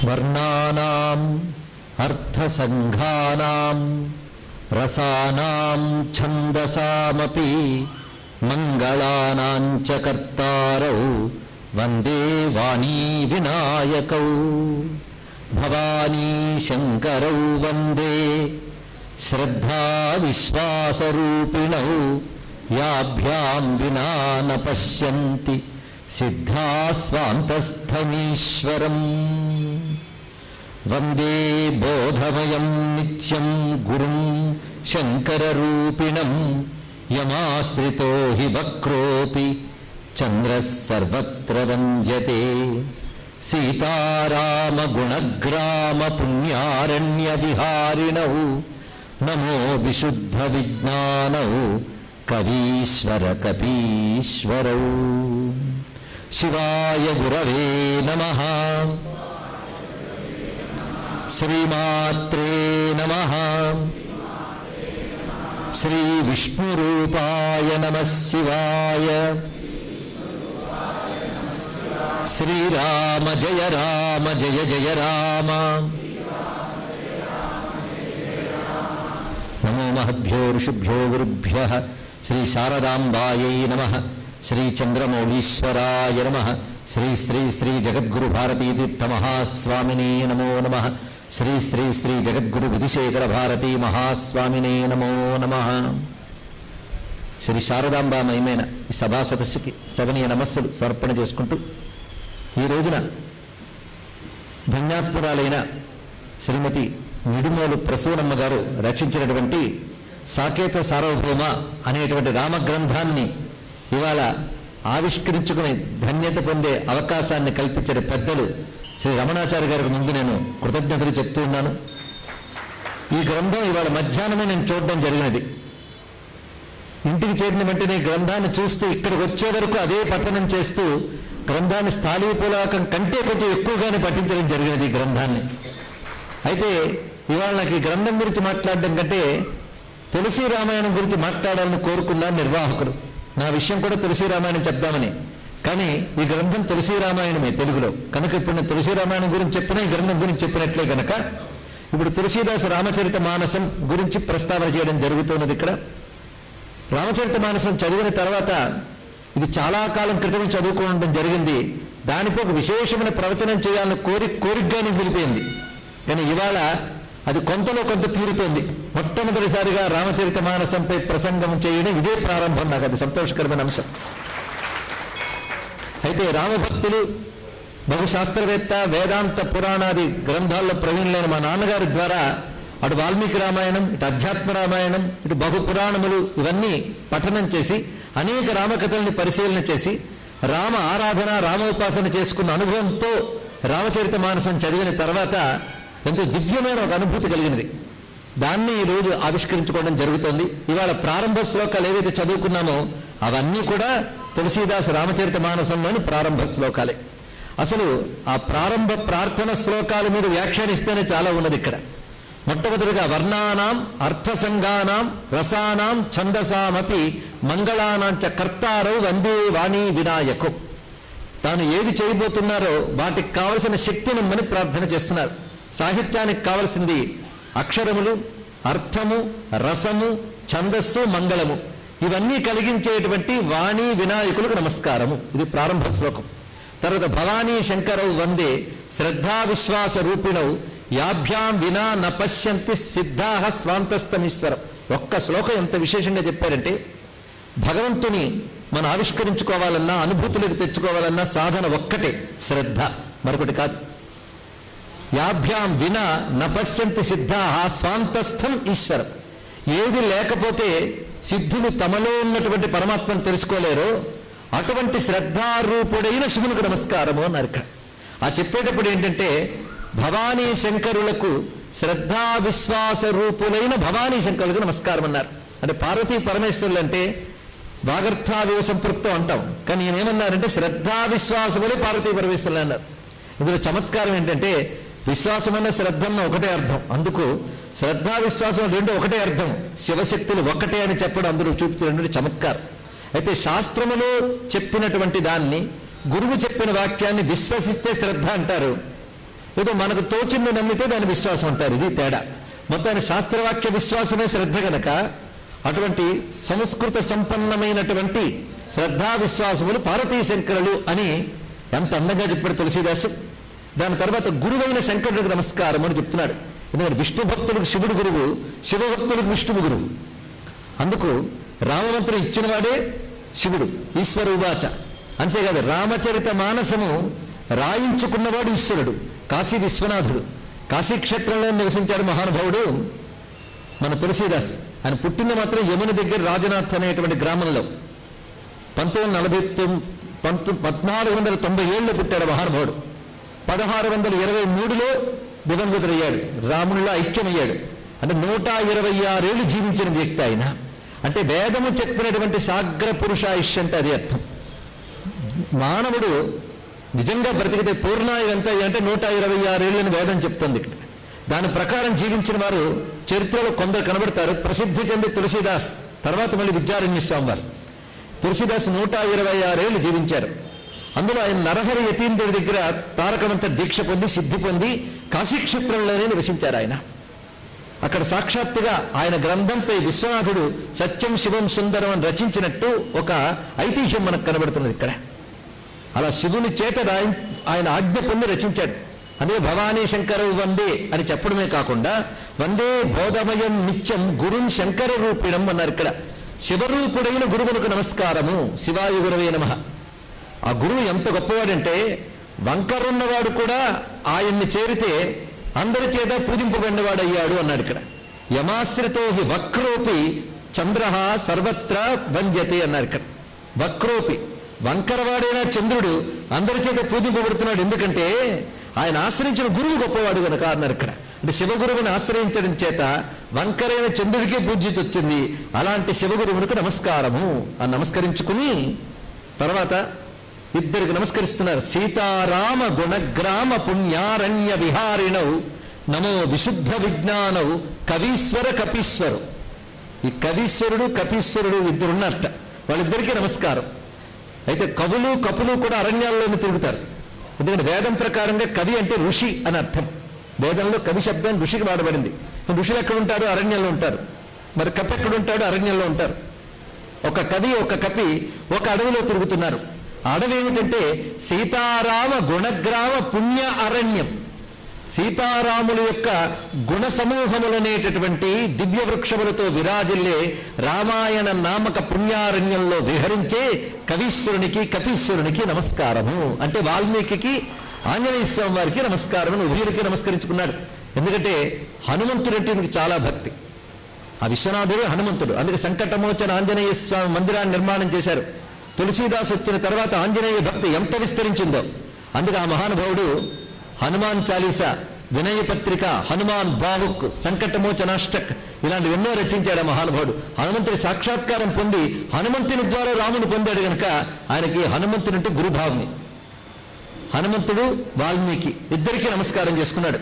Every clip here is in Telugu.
వర్ణానాం అర్థసంఘానాం రసానాం ఛందసామపి మంగళానాం చ కర్తారౌ వందే వాణీ వినాయకౌ భవానీ శంకరౌ వందే శ్రద్ధా విశ్వాసరూపిణౌ యాభ్యాం వినా న పశ్యంతి సిద్ధా స్వాంతస్థమీశ్వరం వందే బోధమయం నిత్యం గురుం శంకరరూపిణం యమాశ్రితో హి వక్రోపి చంద్రః సర్వత్ర రంజతే సీతారామగుణగ్రామ పుణ్యారణ్య విహారిణౌ నమో విశుద్ధ విజ్ఞానౌ కవీశ్వర కపీశ్వరౌ శివాయ గురవే నమః శ్రీమాత్రే నమః శ్రీ విష్ణురూపాయ నమః శివాయ శ్రీరామ జయ జయ రామ నమో మహద్భ్యో ఋషిభ్యో గురుభ్యః శ్రీ శారదాంబాయై నమః శ్రీ చంద్రమౌళీశ్వరాయ నమః శ్రీ శ్రీ శ్రీ జగద్గురు భారతీతీర్థ మహాస్వామినే నమో నమః శ్రీ శ్రీ శ్రీ జగద్గురు విధుశేఖర భారతీ మహాస్వామినే నమో నమః. శ్రీ శారదాంబామయమైన ఈ సభా సదస్సుకి సవనీయ నమస్సులు సమర్పణ చేసుకుంటూ ఈ రోజున ధన్యాత్మురాలైన శ్రీమతి నిడుమోలు ప్రసూనమ్మ గారు రచించినటువంటి సాకేత సార్వభౌమ అనేటువంటి రామగ్రంథాన్ని ఇవాళ ఆవిష్కరించుకుని ధన్యత పొందే అవకాశాన్ని కల్పించిన పెద్దలు శ్రీ రమణాచార్య గారికి ముందు నేను కృతజ్ఞతలు చెప్తూ ఉన్నాను. ఈ గ్రంథం ఇవాళ మధ్యాహ్నమే నేను చూడడం జరిగినది. ఇంటికి చేరిన వెంటనే గ్రంథాన్ని చూస్తూ ఇక్కడికి వచ్చే వరకు అదే పఠనం చేస్తూ గ్రంథాన్ని స్థాళీపులాకం కంటే కొంచెం ఎక్కువగానే పఠించడం జరిగినది ఈ గ్రంథాన్ని. అయితే ఇవాళ నాకు ఈ గ్రంథం గురించి మాట్లాడడం కంటే తులసి రామాయణం గురించి మాట్లాడాలని కోరుకున్నారు నిర్వాహకులు. నా విషయం కూడా తులసి రామాయణం చెప్దామని, కానీ ఈ గ్రంథం తులసి రామాయణమే తెలుగులో కనుక ఇప్పుడు నేను తులసి రామాయణం గురించి చెప్పినా ఈ గ్రంథం గురించి చెప్పినట్లే కనుక ఇప్పుడు తులసీదాసు రామచరిత మానసం గురించి ప్రస్తావన చేయడం జరుగుతున్నది. ఇక్కడ రామచరిత మానసం చదివిన తర్వాత ఇది చాలా కాలం క్రితం చదువుకోవడం జరిగింది. దానిపై ఒక విశేషమైన ప్రవచనం చేయాలని కోరికగానే మిగిలిపోయింది. కానీ ఇవాళ అది కొంతలో కొంత తీరుతోంది. మొట్టమొదటిసారిగా రామచరిత మానసంపై ప్రసంగం చేయడం ఇదే ప్రారంభం. నాకు అది సంతోషకరమైన అంశం. అయితే రామభక్తులు, బహుశాస్త్రవేత్త, వేదాంత పురాణాది గ్రంథాల్లో ప్రవీణులైన మా నాన్నగారి ద్వారా అటు వాల్మీకి రామాయణం, ఇటు అధ్యాత్మ రామాయణం, ఇటు బహుపురాణములు ఇవన్నీ పఠనం చేసి అనేక రామకథల్ని పరిశీలన చేసి రామ ఆరాధన, రామోపాసన చేసుకున్న అనుభవంతో రామచరిత మానసం చదివిన తర్వాత ఎంతో దివ్యమైన ఒక అనుభూతి కలిగినది. దాన్ని ఈరోజు ఆవిష్కరించుకోవడం జరుగుతోంది. ఇవాళ ప్రారంభ శ్లోకాలు ఏవైతే చదువుకున్నామో అవన్నీ కూడా తులసీదాసు రామచరిత మానసంలోని ప్రారంభ శ్లోకాలే. అసలు ఆ ప్రారంభ ప్రార్థన శ్లోకాల మీద వ్యాఖ్యానిస్తేనే చాలా ఉన్నది ఇక్కడ. మొట్టమొదటిగా వర్ణానాం అర్థసంఘానాం రసానాం ఛందసామపి మంగళానాం చ కర్తారౌ వందే వాణీ వినాయకౌ. తాను ఏది చేయబోతున్నారో వాటికి కావలసిన శక్తిని మని ప్రార్థన చేస్తున్నారు. సాహిత్యానికి కావలసింది అక్షరములు, అర్థము, రసము, ఛందస్సు, మంగళము ఇవన్నీ కలిగించేటువంటి వాణీ వినాయకులకు నమస్కారము. ఇది ప్రారంభ శ్లోకం. తర్వాత భవానీ శంకరౌ వందే శ్రద్ధా విశ్వాస రూపిణౌ యాభ్యాం వినా న పశ్యంతి సిద్ధా స్వాంతస్థమీశ్వరం. ఒక్క శ్లోకం ఎంత విశేషంగా చెప్పారంటే భగవంతుని మనం ఆవిష్కరించుకోవాలన్నా, అనుభూతులకు తెచ్చుకోవాలన్నా సాధన ఒక్కటే శ్రద్ధ, మరొకటి కాదు. యాభ్యాం వినా న పశ్యంతి సిద్ధా స్వాంతస్థం ఈశ్వరం. ఏది లేకపోతే సిద్ధులు తమలో ఉన్నటువంటి పరమాత్మను తెలుసుకోలేరో అటువంటి శ్రద్ధారూపుడైన శివునికి నమస్కారము అన్నారు ఇక్కడ. ఆ చెప్పేటప్పుడు ఏంటంటే భవానీ శంకరులకు శ్రద్ధా విశ్వాస రూపులైన భవానీ శంకరులకు నమస్కారం అన్నారు. అంటే పార్వతీ పరమేశ్వరులు అంటే వాగర్థావివ సంపృక్తం అంటాం, కానీ ఏమన్నారంటే శ్రద్ధా విశ్వాసములే పార్వతీ పరమేశ్వరులు అన్నారు. ఇందులో చమత్కారం ఏంటంటే విశ్వాసమైన శ్రద్ధన్న ఒకటే అర్థం, అందుకు శ్రద్ధా విశ్వాసం రెండు ఒకటే అర్థం, శివశక్తులు ఒకటే అని చెప్పడం అందరూ చూపుతున్నటువంటి చమత్కారం. అయితే శాస్త్రములో చెప్పినటువంటి దాన్ని, గురువు చెప్పిన వాక్యాన్ని విశ్వసిస్తే శ్రద్ధ అంటారు. ఏదో మనకు తోచింది నమ్మితే దాని విశ్వాసం అంటారు. ఇది తేడా. మొత్తాన్ని శాస్త్రవాక్య విశ్వాసమే శ్రద్ధ గనక అటువంటి సంస్కృత సంపన్నమైనటువంటి శ్రద్ధా విశ్వాసములు పార్వతీ శంకరులు అని ఎంత అందంగా చెప్పాడు తులసీదాసు. దాని తర్వాత గురువైన శంకరుడికి నమస్కారం అని చెప్తున్నాడు. ఎందుకంటే విష్ణు భక్తులకు శివుడు గురువు, శివభక్తులకు విష్ణువు గురువు. అందుకు రామమంత్రం ఇచ్చినవాడే శివుడు, ఈశ్వర ఉవాచ. అంతేకాదు రామచరిత మానసము రాయించుకున్నవాడు ఈశ్వరుడు, కాశీ విశ్వనాథుడు. కాశీక్షేత్రంలో నివసించాడు మహానుభావుడు మన తులసీదాస్. ఆయన పుట్టిన మాత్రం యముని దగ్గర రాజనాథ్ అనేటువంటి గ్రామంలో 1497 పుట్టాడు మహానుభావుడు. 1623లో దివంగతుడయ్యాడు, రామునిలో ఐక్యమయ్యాడు. అంటే 126 ఏళ్ళు జీవించిన వ్యక్తి ఆయన. అంటే వేదము చెప్పినటువంటి సాగ్ర పురుషాయుష్ అంటే అది అర్థం. మానవుడు నిజంగా బ్రతికితే పూర్ణాయువు ఎంత అంటే 126 ఏళ్ళని వేదం చెప్తుంది ఇక్కడ. దాని ప్రకారం జీవించిన వారు చరిత్రలో కొందరు కనబడతారు. ప్రసిద్ధి చెంది తులసీదాస్, తర్వాత మళ్ళీ విద్యారణ్య స్వామి వారు. తులసీదాస్ 126 ఏళ్ళు జీవించారు. అందులో ఆయన నరహరి యతీంద్రుడి దగ్గర తారకమంత దీక్ష పొంది సిద్ధి పొంది కాశీక్షేత్రంలోనే నివసించారు ఆయన. అక్కడ సాక్షాత్తుగా ఆయన గ్రంథంపై విశ్వనాథుడు సత్యం శివం సుందరం అని రచించినట్టు ఒక ఐతిహ్యం మనకు కనబడుతున్నది ఇక్కడ. అలా శివుని చేత ఆయన ఆజ్ఞ పొంది రచించాడు. అదే భవానీ శంకర వందే అని చెప్పడమే కాకుండా వందే బోధమయం నిత్యం గురుం శంకర రూపిణం అన్నారు ఇక్కడ. శివరూపుడైన గురువులకు నమస్కారము, శివాయ గురవే నమః. ఆ గురువు ఎంత గొప్పవాడంటే వంకరున్నవాడు కూడా ఆయన్ని చేరితే అందరి చేత పూజింపబడినవాడు అయ్యాడు అన్నాడు ఇక్కడ. యమాశ్రితో హి వక్రోపి చంద్ర సర్వత్ర వంజతే అన్నారు ఇక్కడ. వక్రోపి, వంకరవాడైన చంద్రుడు అందరి చేత పూజింపబడుతున్నాడు. ఎందుకంటే ఆయన ఆశ్రయించిన గురువు గొప్పవాడు కనుక అన్నారు ఇక్కడ. అంటే శివగురువుని ఆశ్రయించడం చేత వంకరైన చంద్రుడికే పూజ్యత వచ్చింది. అలాంటి శివగురువునికి నమస్కారము అని నమస్కరించుకుని తర్వాత ఇద్దరికి నమస్కరిస్తున్నారు. సీతారామ గుణగ్రామ పుణ్యారణ్య విహారిణౌ నమో విశుద్ధ విజ్ఞానౌ కవీశ్వర కపీశ్వరు. ఈ కవీశ్వరుడు కపీశ్వరుడు ఇద్దరున్నట్ట, వాళ్ళిద్దరికీ నమస్కారం. అయితే కవులు కపులు కూడా అరణ్యాల్లోనే తిరుగుతారు. ఎందుకంటే వేదం ప్రకారంగా కవి అంటే ఋషి అని అర్థం. వేదంలో కవి శబ్దం ఋషికి వాడబడింది. ఋషులు ఎక్కడ ఉంటారు? అరణ్యంలో ఉంటారు. మరి కపి ఎక్కడ ఉంటాడు? అరణ్యంలో ఉంటారు. ఒక కవి ఒక కపి ఒక అడవిలో తిరుగుతున్నారు. ఆ అడవి ఏమిటంటే సీతారామ గుణగ్రామ పుణ్య అరణ్యం. సీతారాముల యొక్క గుణ సమూహములనేటటువంటి దివ్య వృక్షములతో విరాజిల్లే రామాయణ నామక పుణ్యారణ్యంలో విహరించే కవీశ్వరునికి కపీశ్వరునికి నమస్కారము. అంటే వాల్మీకి ఆంజనేయ స్వామి వారికి నమస్కారం అని ఉభయుడికి నమస్కరించుకున్నాడు. ఎందుకంటే హనుమంతుడంటే మీకు చాలా భక్తి. ఆ విశ్వనాథుడు హనుమంతుడు. అందుకే సంకటమోచన ఆంజనేయ స్వామి మందిరాన్ని నిర్మాణం చేశారు. తులసీదాస్ వచ్చిన తర్వాత ఆంజనేయ భక్తి ఎంత విస్తరించిందో. అందుకే ఆ మహానుభావుడు హనుమాన్ చాలీసా, వినయ పత్రిక, హనుమాన్ బావుక్, సంకటమోచనాష్టక్ ఇలాంటివి ఎన్నో రచించాడు ఆ మహానుభావుడు. హనుమంతుడి సాక్షాత్కారం పొంది హనుమంతుని ద్వారా రాముని పొందాడు కనుక ఆయనకి హనుమంతుడంటే గురుభావని. హనుమంతుడు వాల్మీకి ఇద్దరికీ నమస్కారం చేసుకున్నాడు.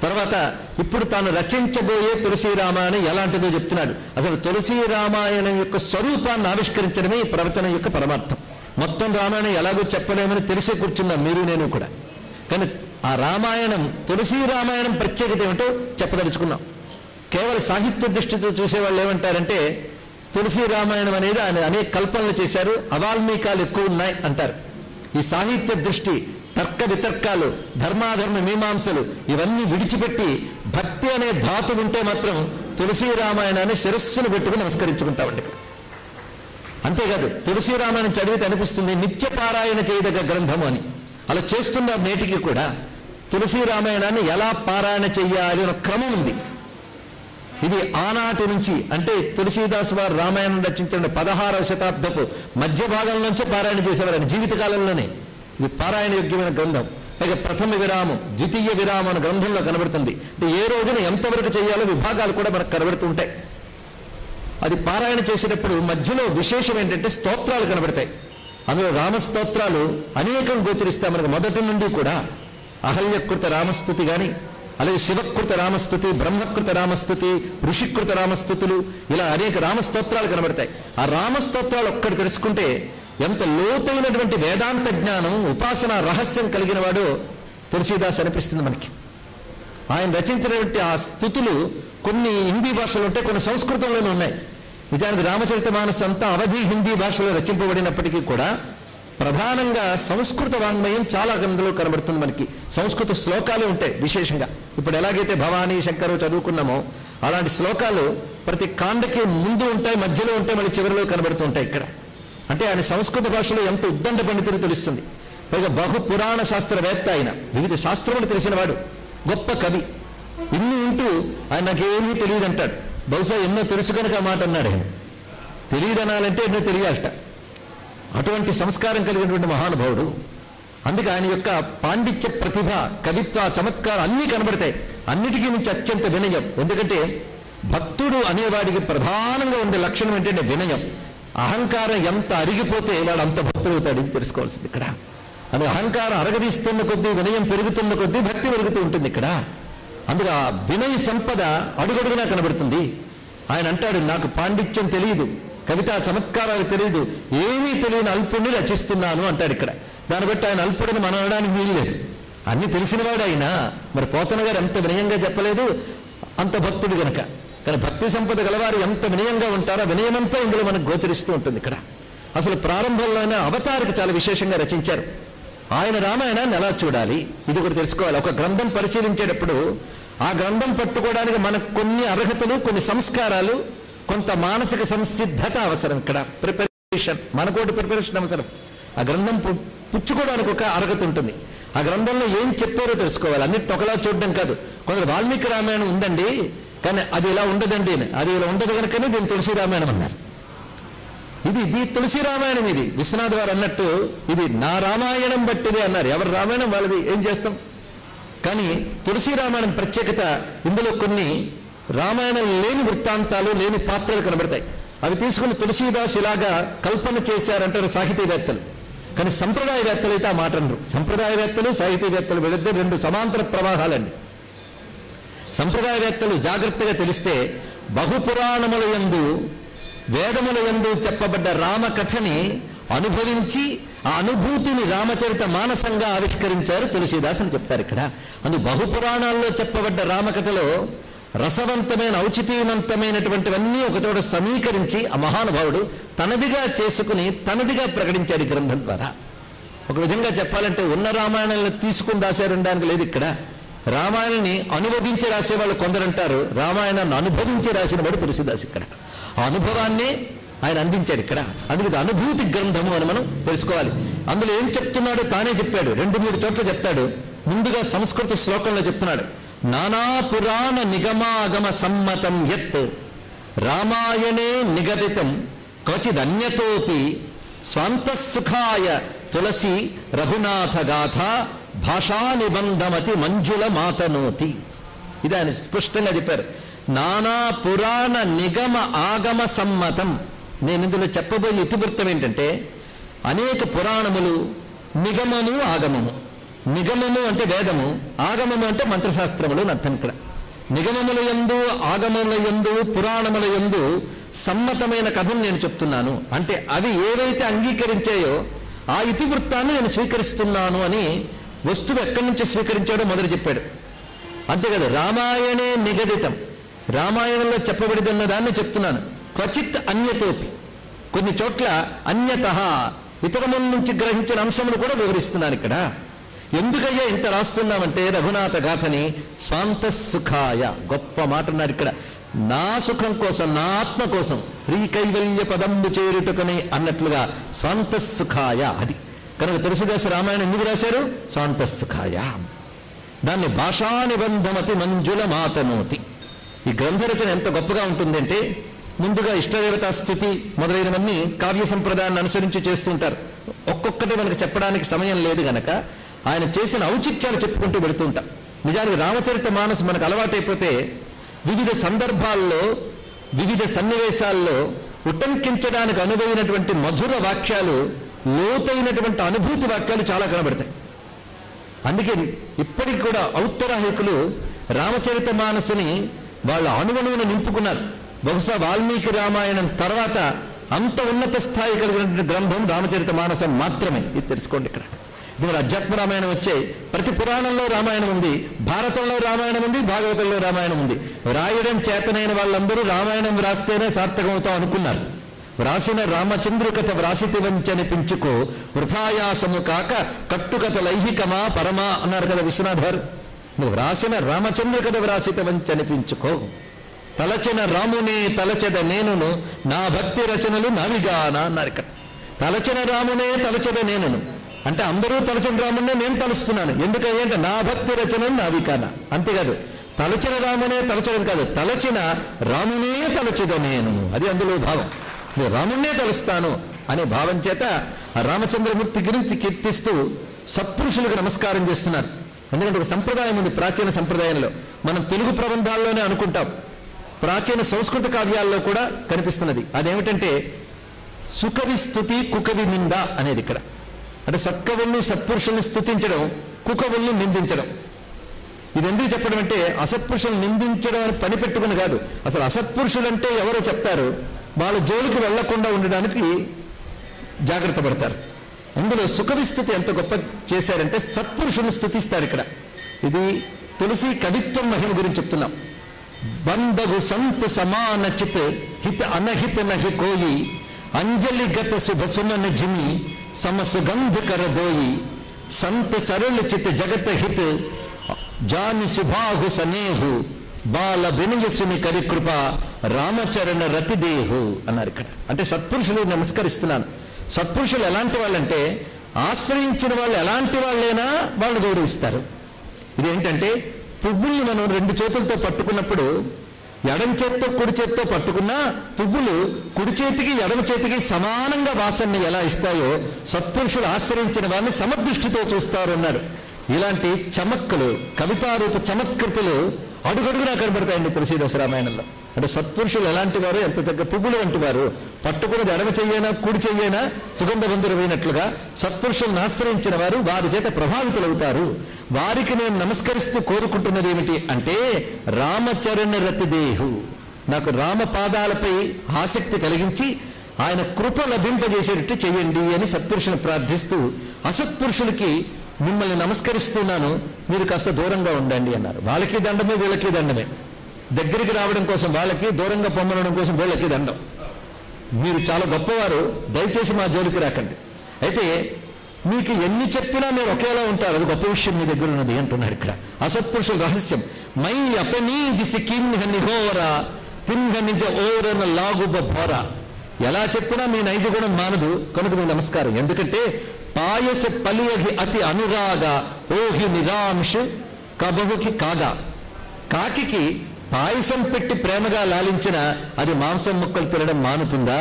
తర్వాత ఇప్పుడు తాను రచించబోయే తులసీ రామాయణం ఎలాంటిదో చెప్తున్నాడు. అసలు తులసీ రామాయణం యొక్క స్వరూపాన్ని ఆవిష్కరించడమే ఈ ప్రవచనం యొక్క పరమార్థం. మొత్తం రామాయణం ఎలాగో చెప్పలేమని తెలిసే కూర్చున్నాం మీరు నేను కూడా. కానీ ఆ రామాయణం తులసీ రామాయణం ప్రత్యేకత ఏమిటో చెప్పదలుచుకున్నాం. కేవలం సాహిత్య దృష్టితో చూసేవాళ్ళు ఏమంటారంటే తులసీ రామాయణం అనేది ఆయన అనేక కల్పనలు చేశారు, అవాల్మీకాలు ఎక్కువ ఉన్నాయి అంటారు. ఈ సాహిత్య దృష్టి, తర్క వితర్కాలు, ధర్మాధర్మ మీమాంసలు ఇవన్నీ విడిచిపెట్టి భక్తి అనే ధాతు ఉంటే మాత్రం తులసీ రామాయణాన్ని శిరస్సును పెట్టుకుని నమస్కరించుకుంటామండి. అంతేకాదు తులసీ రామాయణం చదివితే అనిపిస్తుంది నిత్య పారాయణ చేయదగ్గ గ్రంథము అని. అలా చేస్తున్నారు నేటికి కూడా. తులసీ రామాయణాన్ని ఎలా పారాయణ చెయ్యాలి అనే క్రమం ఉంది. ఇది ఆనాటి నుంచి అంటే తులసీదాస్ వారు రామాయణం రచించిన 16వ శతాబ్దపు మధ్య భాగంలోంచే పారాయణ చేసేవారు జీవితకాలంలోనే. ఇది పారాయణ యోగ్యమైన గ్రంథం. పైగా ప్రథమ విరామం, ద్వితీయ విరామం అనే గ్రంథంలో కనబడుతుంది. ఏ రోజున ఎంతవరకు చేయాలో విభాగాలు కూడా మనకు కనబడుతుంటాయి. అది పారాయణ చేసేటప్పుడు మధ్యలో విశేషం ఏంటంటే స్తోత్రాలు కనబడతాయి. అందులో రామస్తోత్రాలు అనేకం గోచరిస్తాయి మనకు మొదటి నుండి కూడా. అహల్యకృత రామస్తుతి కానీ, అలాగే శివకృత రామస్తుతి, బ్రహ్మకృత రామస్తుతి, ఋషికృత రామస్తుతులు, ఇలా అనేక రామస్తోత్రాలు కనబడతాయి. ఆ రామస్తోత్రాలు ఒక్కటి తెలుసుకుంటే ఎంత లోతైనటువంటి వేదాంత జ్ఞానం, ఉపాసన రహస్యం కలిగిన వాడు తులసీదాస్ అనిపిస్తుంది మనకి. ఆయన రచించినటువంటి ఆ స్తుతులు కొన్ని హిందీ భాషలో ఉంటాయి, కొన్ని సంస్కృతంలోనే ఉన్నాయి. నిజానికి రామచరితమానస్ అంతా అవధి హిందీ భాషలో రచింపబడినప్పటికీ కూడా ప్రధానంగా సంస్కృత వాంగ్మయం చాలా గ్రంథంలో కనబడుతుంది మనకి. సంస్కృత శ్లోకాలు ఉంటాయి విశేషంగా. ఇప్పుడు ఎలాగైతే భవానీ శంకరు చదువుకున్నామో అలాంటి శ్లోకాలు ప్రతి కాండకి ముందు ఉంటాయి, మధ్యలో ఉంటాయి, మళ్ళీ చివరిలో కనబడుతూ ఉంటాయి ఇక్కడ. అంటే ఆయన సంస్కృత భాషలో ఎంత ఉద్దండ పండితులు తెలుస్తుంది. పైగా బహు పురాణ శాస్త్రవేత్త, ఆయన వివిధ శాస్త్రములు తెలిసినవాడు, గొప్ప కవి. ఇన్ని ఉంటూ ఆయన నాకేమీ తెలియదు అంటాడు. బహుశా ఎన్నో తెలుసు కనుక ఆ మాట అన్నాడు. ఆయన తెలియదు అనాలంటే ఎన్నో తెలియాలట. అటువంటి సంస్కారం కలిగినటువంటి మహానుభావుడు. అందుకే ఆయన యొక్క పాండిత్య ప్రతిభ, కవిత్వ, చమత్కారం అన్నీ కనబడతాయి. అన్నిటికీ నుంచి అత్యంత వినయం. ఎందుకంటే భక్తుడు అనేవాడికి ప్రధానంగా ఉండే లక్షణం ఏంటంటే వినయం. అహంకారం ఎంత అరిగిపోతే వాడు అంత భక్తుడు అవుతాడు. ఇది తెలుసుకోవాల్సింది ఇక్కడ. అది అహంకారం అరగదీస్తున్న కొద్దీ, వినయం పెరుగుతున్న కొద్దీ భక్తి పెరుగుతూ ఉంటుంది ఇక్కడ. అందుకే ఆ వినయ సంపద అడుగడుగునా కనబడుతుంది. ఆయన అంటాడు, నాకు పాండిత్యం తెలియదు, కవితా చమత్కారాలు తెలియదు, ఏమీ తెలియని అల్పుడిని రచిస్తున్నాను అంటాడు ఇక్కడ. దాన్ని బట్టి ఆయన అల్పుడిని మనం అనడానికి వీలు లేదు. అన్ని తెలిసినవాడు ఆయన. మరి పోతన గారు ఎంత వినయంగా చెప్పలేదు, అంత భక్తుడు గనక. కానీ భక్తి సంపద గలవారు ఎంత వినయంగా ఉంటారో వినయమంతా ఇందులో మనకు గోచరిస్తూ ఉంటుంది ఇక్కడ. అసలు ప్రారంభంలోనే అవతారికి చాలా విశేషంగా రచించారు. ఆయన రామాయణాన్ని ఎలా చూడాలి ఇది కూడా తెలుసుకోవాలి. ఒక గ్రంథం పరిశీలించేటప్పుడు ఆ గ్రంథం పట్టుకోవడానికి మనకు కొన్ని అర్హతలు, కొన్ని సంస్కారాలు, కొంత మానసిక సంసిద్ధత అవసరం. ఇక్కడ ప్రిపరేషన్, మనకోటి ప్రిపరేషన్ అవసరం. ఆ గ్రంథం పుచ్చుకోవడానికి ఒక అర్హత ఉంటుంది. ఆ గ్రంథంలో ఏం చెప్పారో తెలుసుకోవాలి. అన్నిటిని ఒకలా చూడడం కాదు. కొందరు వాల్మీకి రామాయణం ఉందండి కానీ అది ఇలా ఉండదండి, అది ఇలా ఉండదు కనుకనే దీన్ని తులసి రామాయణం అన్నారు. ఇది తులసి రామాయణం. ఇది విశ్వనాథ్ గారు అన్నట్టు ఇది నా రామాయణం బట్టిదే అన్నారు. ఎవరి రామాయణం వాళ్ళది, ఏం చేస్తాం. కానీ తులసి రామాయణం ప్రత్యేకత, ఇందులో కొన్ని రామాయణం లేని వృత్తాంతాలు, లేని పాత్రలు కనబడతాయి. అవి తీసుకుని తులసీదాస్ ఇలాగా కల్పన చేశారంటారు సాహితీవేత్తలు. కానీ సంప్రదాయవేత్తలు అయితే ఆ మాట అనరు. సంప్రదాయవేత్తలు, సాహితీవేత్తలు వీళ్ళిద్దరు రెండు సమాంతర ప్రవాహాలండి. సంప్రదాయవేత్తలు జాగ్రత్తగా తెలిస్తే బహుపురాణముల యందు, వేదముల యందు చెప్పబడ్డ రామకథని అనుభవించి ఆ అనుభూతిని రామచరిత మానసంగా ఆవిష్కరించారు తులసీదాస్ అని చెప్తారు ఇక్కడ. అందుకు బహుపురాణాల్లో చెప్పబడ్డ రామకథలో రసవంతమైన, ఔచితీయవంతమైనటువంటివన్నీ ఒకచోట సమీకరించి ఆ మహానుభావుడు తనదిగా చేసుకుని తనదిగా ప్రకటించాడు ఈ గ్రంథం ద్వారా. ఒక విధంగా చెప్పాలంటే ఉన్న రామాయణాలను తీసుకుని రాశారనడానికి లేదు ఇక్కడ. రామాయణాన్ని అనువదించి రాసేవాళ్ళు కొందరంటారు, రామాయణాన్ని అనుభవించి రాసిన వాడు తులసీదాస్ ఇక్కడ. ఆ అనుభవాన్ని ఆయన అందించాడు ఇక్కడ. అందుకు అనుభూతి గ్రంథము అని మనం తెలుసుకోవాలి. అందులో ఏం చెప్తున్నాడో తానే చెప్పాడు. 2-3 చోట్ల చెప్తాడు. ముందుగా సంస్కృత శ్లోకంలో చెప్తున్నాడు, నానా పురాణ నిగమాగమ సమ్మతం యత్ రామాయణే నిగదితం క్వచిదన్యతోపి స్వాంతఃసుఖాయ తులసి రఘునాథ గాథ భాషా నిబంధమతి మంజుల మాతనోతి. ఇది ఆయన స్పష్టంగా చెప్పారు. నానా పురాణ నిగమ ఆగమ సమ్మతం. నేను ఇందులో చెప్పబోయే ఇతివృత్తం ఏంటంటే అనేక పురాణములు, నిగమము, ఆగమము. నిగమము అంటే వేదము, ఆగమము అంటే మంత్రశాస్త్రములు అని అర్థం ఇక్కడ. నిగమముల యందు, ఆగమముల యందు, పురాణముల యందు సమ్మతమైన కథను నేను చెప్తున్నాను. అంటే అవి ఏవైతే అంగీకరించాయో ఆ ఇతివృత్తాన్ని నేను స్వీకరిస్తున్నాను అని వస్తువు ఎక్కడి నుంచి స్వీకరించాడో మొదలు చెప్పాడు. అంతే కదా, రామాయణే నిగదితం, రామాయణంలో చెప్పబడిదన్న దాన్ని చెప్తున్నాను. క్వచిత్ అన్యతోపి, కొన్ని చోట్ల అన్యతః, ఇతరముల నుంచి గ్రహించిన అంశములు కూడా వివరిస్తున్నాను ఇక్కడ. ఎందుకయ్యా ఇంత రాస్తున్నామంటే రఘునాథ గాథని స్వాంతఃసుఖాయ, గొప్ప మాట ఉన్నారు ఇక్కడ. నా సుఖం కోసం, నా ఆత్మ కోసం, శ్రీ కైవల్య పదంబు చేరుటకుని అన్నట్లుగా స్వాంతఃసుఖాయ. అది కనుక తులసీదాస్ రామాయణం ఎందుకు రాశారు? స్వాంతఃసుఖాయ. దాన్ని భాషా నిబంధమతి మంజుల మాతనోతి. ఈ గ్రంథ రచన ఎంత గొప్పగా ఉంటుందంటే ముందుగా ఇష్టదేవతా స్థుతి మొదలైనవన్నీ కావ్య సంప్రదాయాన్ని అనుసరించి చేస్తుంటారు. ఒక్కొక్కటి మనకు చెప్పడానికి సమయం లేదు గనక ఆయన చేసిన ఔచిత్యాలు చెప్పుకుంటూ వెళుతూ ఉంటాం. నిజానికి రామచరిత మానస్ మనకు అలవాటైపోతే వివిధ సందర్భాల్లో, వివిధ సన్నివేశాల్లో ఉటంకించడానికి అనువైనటువంటి మధుర వాక్యాలు, లోతైనటువంటి అనుభూతి వాక్యాలు చాలా కనబడతాయి. అందుకే ఇప్పటికి కూడా ఔత్తరాహికులు రామచరిత మానసుని వాళ్ళ అణువణువును నింపుకున్నారు. బహుశా వాల్మీకి రామాయణం తర్వాత అంత ఉన్నత స్థాయి కలిగినటువంటి గ్రంథం రామచరిత మానసం మాత్రమే. ఇది తెలుసుకోండి ఇక్కడ. దీని అధ్యాత్మ రామాయణం వచ్చాయి. ప్రతి పురాణంలో రామాయణం ఉంది, భారతంలో రామాయణం ఉంది, భాగవతంలో రామాయణం ఉంది. వ్రాయడం చేతనైన వాళ్ళందరూ రామాయణం వ్రాస్తేనే సార్థకం అవుతాం అనుకున్నారు. వ్రాసిన రామచంద్రు కథ వ్రాసితివంచనిపించుకో, వృథాయాసము కాక కట్టుకథ లైహికమా పరమా అన్నారు కదా విశ్వనాథ్ గారు. నువ్వు వ్రాసిన రామచంద్రు కథ వ్రాసితివంచనిపించుకో, తలచిన రామునే తలచెద నేనును, నా భక్తి రచనలు నావిగాన అన్నారు ఇక్కడ. తలచిన రామునే తలచెద నేనును అంటే అందరూ తలచిన రామునే నేను తలుస్తున్నాను. ఎందుకంటే నా భక్తి రచనలు నావిగాన. అంతేకాదు, తలచిన రామునే తలచడం కాదు, తలచిన రామునే తలచెద నేను, అది అందులో భావం. నేను రాముణ్ణే తలుస్తాను అనే భావం చేత ఆ రామచంద్రమూర్తి గురించి కీర్తిస్తూ సత్పురుషులకు నమస్కారం చేస్తున్నారు. ఎందుకంటే ఒక సంప్రదాయం ఉంది ప్రాచీన సంప్రదాయంలో, మనం తెలుగు ప్రబంధాల్లోనే అనుకుంటాం, ప్రాచీన సంస్కృత కావ్యాల్లో కూడా కనిపిస్తున్నది. అదేమిటంటే సుకవి స్తుతి కుకవి నింద అనేది ఇక్కడ. అంటే సత్కవుల్ని సత్పురుషుల్ని స్తుతించడం, కుకవుల్ని నిందించడం. ఇది ఎందుకు చెప్పడం అంటే అసత్పురుషులను నిందించడం అని పని పెట్టుకుని కాదు, అసలు అసత్పురుషులంటే ఎవరో చెప్తారు, వాళ్ళ జోలికి వెళ్లకుండా ఉండడానికి జాగ్రత్త పడతారు. అందులో సుకవి స్తుతి ఎంత గొప్ప చేశారంటే సత్పురుషులను స్తుతిస్తారు ఇక్కడ. ఇది తులసి కవిత్వం మహిమ గురించి చెప్తున్నాం. బంధగు సంత సమాన చిత్ హిత అనహిత నహి కోయి, అంజలి గత శుభ సుమన జిమి సమసుగంధ కరదోయి, సంత సరళ చిత్ జగత హిత్ జాని శుభాహు సనేహు, బాల బెనుయసుని కరికృప రామచరణ రతిదేహు అన్నారు ఇక్కడ. అంటే సత్పురుషులు నమస్కరిస్తున్నాను. సత్పురుషులు ఎలాంటి వాళ్ళంటే ఆశ్రయించిన వాళ్ళు ఎలాంటి వాళ్ళైనా వాళ్ళు గౌరవిస్తారు. ఇదేంటంటే పువ్వుల్ని మనం రెండు చేతులతో పట్టుకున్నప్పుడు ఎడం చేత్తో కుడి చేత్తో పట్టుకున్నా పువ్వులు కుడి చేతికి ఎడమ చేతికి సమానంగా వాసనని ఎలా ఇస్తాయో సత్పురుషులు ఆశ్రయించిన వారిని సమదృష్టితో చూస్తారు అన్నారు. ఇలాంటి చమక్కులు, కవితారూప చమత్కృతులు అడుగడుగునా కనబడతాయండి తులసీదాస రామాయణంలో. అంటే సత్పురుషులు ఎలాంటి వారు, ఎంత తగ్గ పువ్వులు వంటి వారు, పట్టుకున్నది ఎడమ చెయ్యైనా కుడి చెయ్యైనా సుగంధబంధురమైనట్లుగా సత్పురుషులను ఆశ్రయించిన వారు వారి చేత ప్రభావితులవుతారు. వారికి నేను నమస్కరిస్తూ కోరుకుంటున్నది ఏమిటి అంటే రామచరణ రతిదేహు, నాకు రామ పాదాలపై ఆసక్తి కలిగించి ఆయన కృప లభింపజేసేటట్టు చెయ్యండి అని సత్పురుషులను ప్రార్థిస్తూ అసత్పురుషులకి మిమ్మల్ని నమస్కరిస్తున్నాను, మీరు కాస్త దూరంగా ఉండండి అన్నారు. వాళ్ళకి దండమే, వీళ్ళకి దండమే. దగ్గరికి రావడం కోసం వాళ్ళకి, దూరంగా పొమ్మనడం కోసం వీళ్ళకి దండం. మీరు చాలా గొప్పవారు, దయచేసి మా జోలికి రాకండి. అయితే మీకు ఎన్ని చెప్పినా మీరు ఒకేలా ఉంటారు, అది గొప్ప విషయం మీ దగ్గర ఉన్నది అంటున్నారు ఇక్కడ. అసత్పురుషుల రహస్యం మై అపనీదిసి కిన్హ నిహోర తిన్హ నిజ ఓరన లాగుబ భోర. ఎలా చెప్పినా మీ నైజ గుణం మానదు, కనుక మీ నమస్కారం. ఎందుకంటే పాయస పలియగి అతి అనురాగ ఓహి నిరాంశ కబహుకి కాగా. కాకి పాయసం పెట్టి ప్రేమగా లాలించిన అది మాంసం ముక్కలు తినడం మానుతుందా?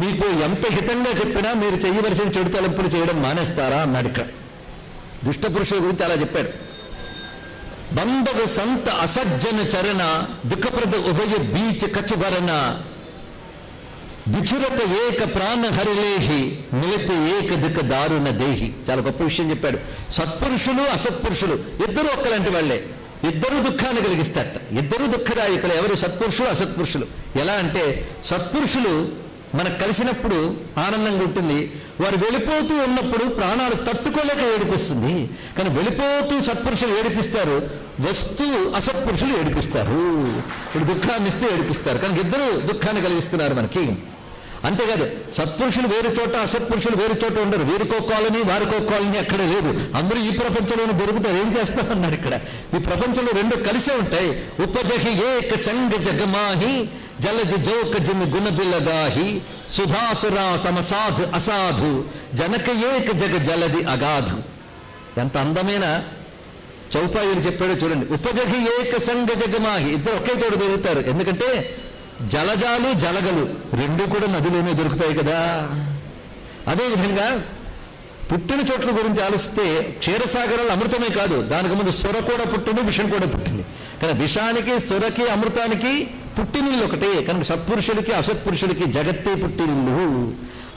మీకు ఎంత హితంగా చెప్పినా మీరు చెయ్యవలసిన చెడు తలంపులు చేయడం మానేస్తారా అన్నాడు ఇక్కడ. దుష్టపురుషుల గురించి అలా చెప్పాడు. బంధగు సంత అసజ్జన చరణ దుఃఖప్రద ఉభయ బీచ కచుభరణ విచురత ఏక ప్రాణ హరిలేహి మిలిత ఏక దిక్క దారుణ దేహి. చాలా గొప్ప విషయం చెప్పాడు. సత్పురుషులు అసత్పురుషులు ఇద్దరు ఒక్కలాంటి వాళ్లే, ఇద్దరు దుఃఖాన్ని కలిగిస్తారట, ఇద్దరు దుఃఖదాయకులు. ఎవరు? సత్పురుషులు అసత్పురుషులు. ఎలా అంటే సత్పురుషులు మనకు కలిసినప్పుడు ఆనందంగా ఉంటుంది, వారు వెళ్ళిపోతూ ఉన్నప్పుడు ప్రాణాలు తట్టుకోలేక ఏడిపిస్తుంది. కానీ వెళ్ళిపోతూ సత్పురుషులు ఏడిపిస్తారు, వస్తూ అసత్పురుషులు ఏడిపిస్తారు. ఇప్పుడు దుఃఖాన్ని ఇస్తే ఏడిపిస్తారు, కానీ ఇద్దరు దుఃఖాన్ని కలిగిస్తున్నారు మనకి. అంతేకాదు సత్పురుషులు వేరు చోట, అసత్పురుషులు వేరు చోట ఉండరు. వీరికో కాలనీ వారికో కాలనీ అక్కడ లేదు, అందరూ ఈ ప్రపంచంలోనే దొరుకుతారు. ఏం చేస్తామన్నాడు ఇక్కడ. ఈ ప్రపంచంలో రెండు కలిసే ఉంటాయి. ఉపజహి ఏక సంగ జగమాహి జలజ జోక జమి గుణబిల్లగాహి సుధాసురా సమసాధు అసాధు జనక ఏక జగ జలది అగాధు. ఎంత అందమైన చౌపాయిలు చెప్పాడో చూడండి. ఉపజహి ఏక సంగ జగమాహి, ఇద్దరు ఒకే చోట దొరుకుతారు. ఎందుకంటే జలజాలు జలగలు రెండు కూడా నదిలోనే దొరుకుతాయి కదా. అదేవిధంగా పుట్టిన చోట్ల గురించి ఆలోచిస్తే క్షీరసాగరాలు అమృతమే కాదు, దానికి ముందు సొర కూడా పుట్టింది, విషం కూడా పుట్టింది. కానీ విషానికి, సొరకి, అమృతానికి పుట్టినిల్లు ఒకటే. కనుక సత్పురుషులకి అసత్పురుషులకి జగత్తే పుట్టినిల్లు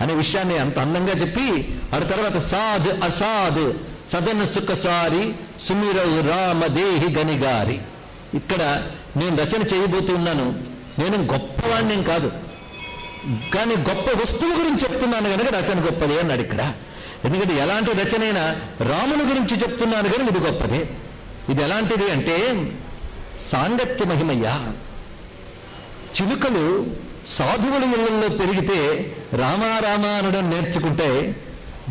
అనే విషయాన్ని అంత అందంగా చెప్పి ఆ తర్వాత సాధ్ అసాధ్ సదన సుఖసారి సుమిరవు రామదేహి గనిగారి. ఇక్కడ నేను రచన చేయబోతున్నాను, నేను గొప్పవాణ్ణి కాదు, కానీ గొప్ప వస్తువు గురించి చెప్తున్నాను కనుక రచన గొప్పది అన్నాడు ఇక్కడ. ఎందుకంటే ఎలాంటి రచనైనా రాముని గురించి చెప్తున్నాను కానీ ఇది గొప్పదే. ఇది ఎలాంటిది అంటే సాంగత్య మహిమయ్యా. చిలుకలు సాధువుల ఇళ్లలో పెరిగితే రామారామా అనడం నేర్చుకుంటే,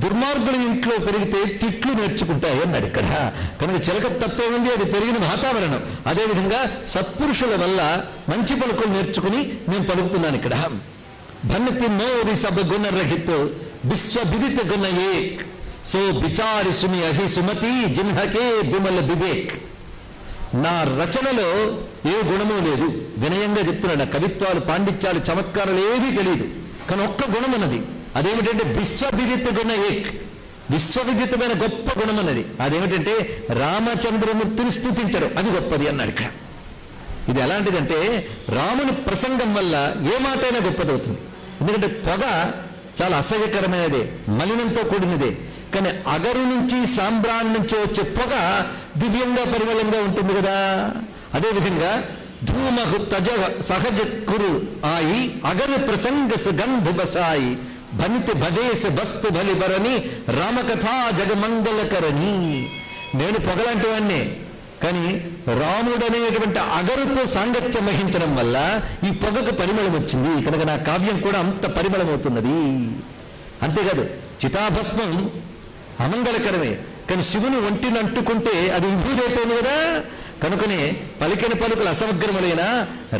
దుర్మార్గుల ఇంట్లో పెరిగితే తిట్లు నేర్చుకుంటాయి అన్నాడు ఇక్కడ. కనుక చిలక తప్పే ఉంది, అది పెరిగిన వాతావరణం. అదేవిధంగా సత్పురుషుల వల్ల మంచి పలుకులు నేర్చుకుని నేను పలుకుతున్నాను ఇక్కడ. భన్నతి మోరి సబ గుణ రహిత్ విశ్వ విదిత గుణ ఏక్ సో బిచారి సుమి అహి సుమతి జిన్హకే బిమల బిబేక్. నా రచనలో ఏ గుణము లేదు, వినయంగా చెప్తున్నాడు. కవిత్వాలు, పాండిత్యాలు, చమత్కారాలు ఏదీ తెలియదు, కానీ ఒక్క గుణం అన్నది. అదేమిటంటే విశ్వవిదిత గుణ ఏక్, విశ్వవిదితమైన గొప్ప గుణం అన్నది. అదేమిటంటే రామచంద్రమూర్తిని స్తుతించరు, అది గొప్పది అన్నాడు ఇక్కడ. ఇది ఎలాంటిదంటే రాముని ప్రసంగం వల్ల ఏ మాటైనా గొప్పదవుతుంది. ఎందుకంటే పొగ చాలా అసహ్యకరమైనదే, మలినంతో కూడినదే. కానీ అగరు నుంచి, సాంబ్రాన్ నుంచి వచ్చే పొగ దివ్యంగా పరిమళంగా ఉంటుంది కదా. అదేవిధంగా ధూమహు తజ సహజ కురు ఆయి అగరు ప్రసంగ సుగంధ బసాయి భనితి భదేశ బస్తు బలిబరని రామకథా జగమంగళకరణి. నేను పొగలాంటి వాడినే, కానీ రాముడనేటువంటి అగరుతో సాంగత్యం వహించడం వల్ల ఈ పొగకు పరిమళం వచ్చింది. కనుక నా కావ్యం కూడా అంత పరిమళం అవుతున్నది. అంతేకాదు, చితాభస్మం అమంగళకరమే, కానీ శివుని ఒంటిని అంటుకుంటే అది విభూదైపోయింది కదా. కనుకనే పలికిన పలుకులు అసమగ్రములైన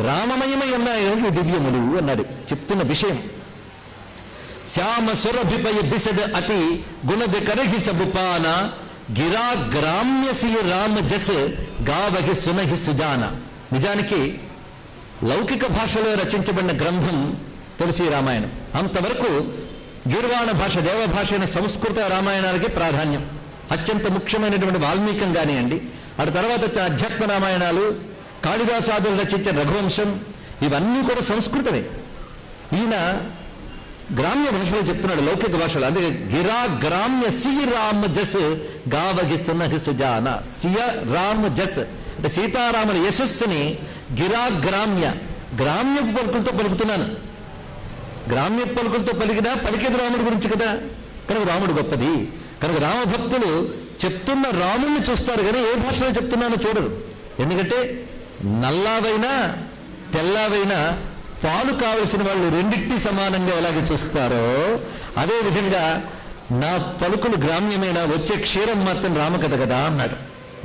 రామమయమై ఉన్నాయి దివ్యములు అన్నాడు చెప్తున్న విషయం. శ్యామ సురభిపయ బిసద అతి గుణద కరహి సబుపాన గిరా గ్రామ్యసి రామ జస్ గావహి సునహి సుజాన. నిజానికి లౌకిక భాషలో రచించబడిన గ్రంథం తులసి రామాయణం. అంతవరకు గీర్వాణ భాష, దేవభాష అయిన సంస్కృత రామాయణాలకి ప్రాధాన్యం. అత్యంత ముఖ్యమైనటువంటి వాల్మీకం కానివ్వండి, అటు తర్వాత అధ్యాత్మ రామాయణాలు, కాళిదాసాదులు రచించిన రఘువంశం, ఇవన్నీ కూడా సంస్కృతమే. ఈయన గ్రామ్య భాషలో చెప్తున్నాడు, లౌకిక భాషలో. అందుకే గిరా గ్రామ్య సి రామ జస్ గావగి సునహి సుజాన. సియ రామ జస్ అంటే సీతారాముల యశస్సుని గిరా గ్రామ్య, గ్రామ్య పలుకులతో పలుకుతున్నాను. గ్రామ్య పలుకులతో పలికినా పలికేది రాముడి గురించి కదా. కనుక రాముడు గొప్పది. కనుక రామభక్తులు చెప్తున్న రాముడిని చూస్తారు కానీ ఏ భాషలో చెప్తున్నానో చూడరు. ఎందుకంటే నల్లావైనా తెల్లావైనా పాలు కావలసిన వాళ్ళు రెండింటి సమానంగా ఎలాగ చూస్తారో అదేవిధంగా నా పలుకులు గ్రామ్యమైన, వచ్చే క్షీరం మాత్రం రామకథ కదా అన్నాడు.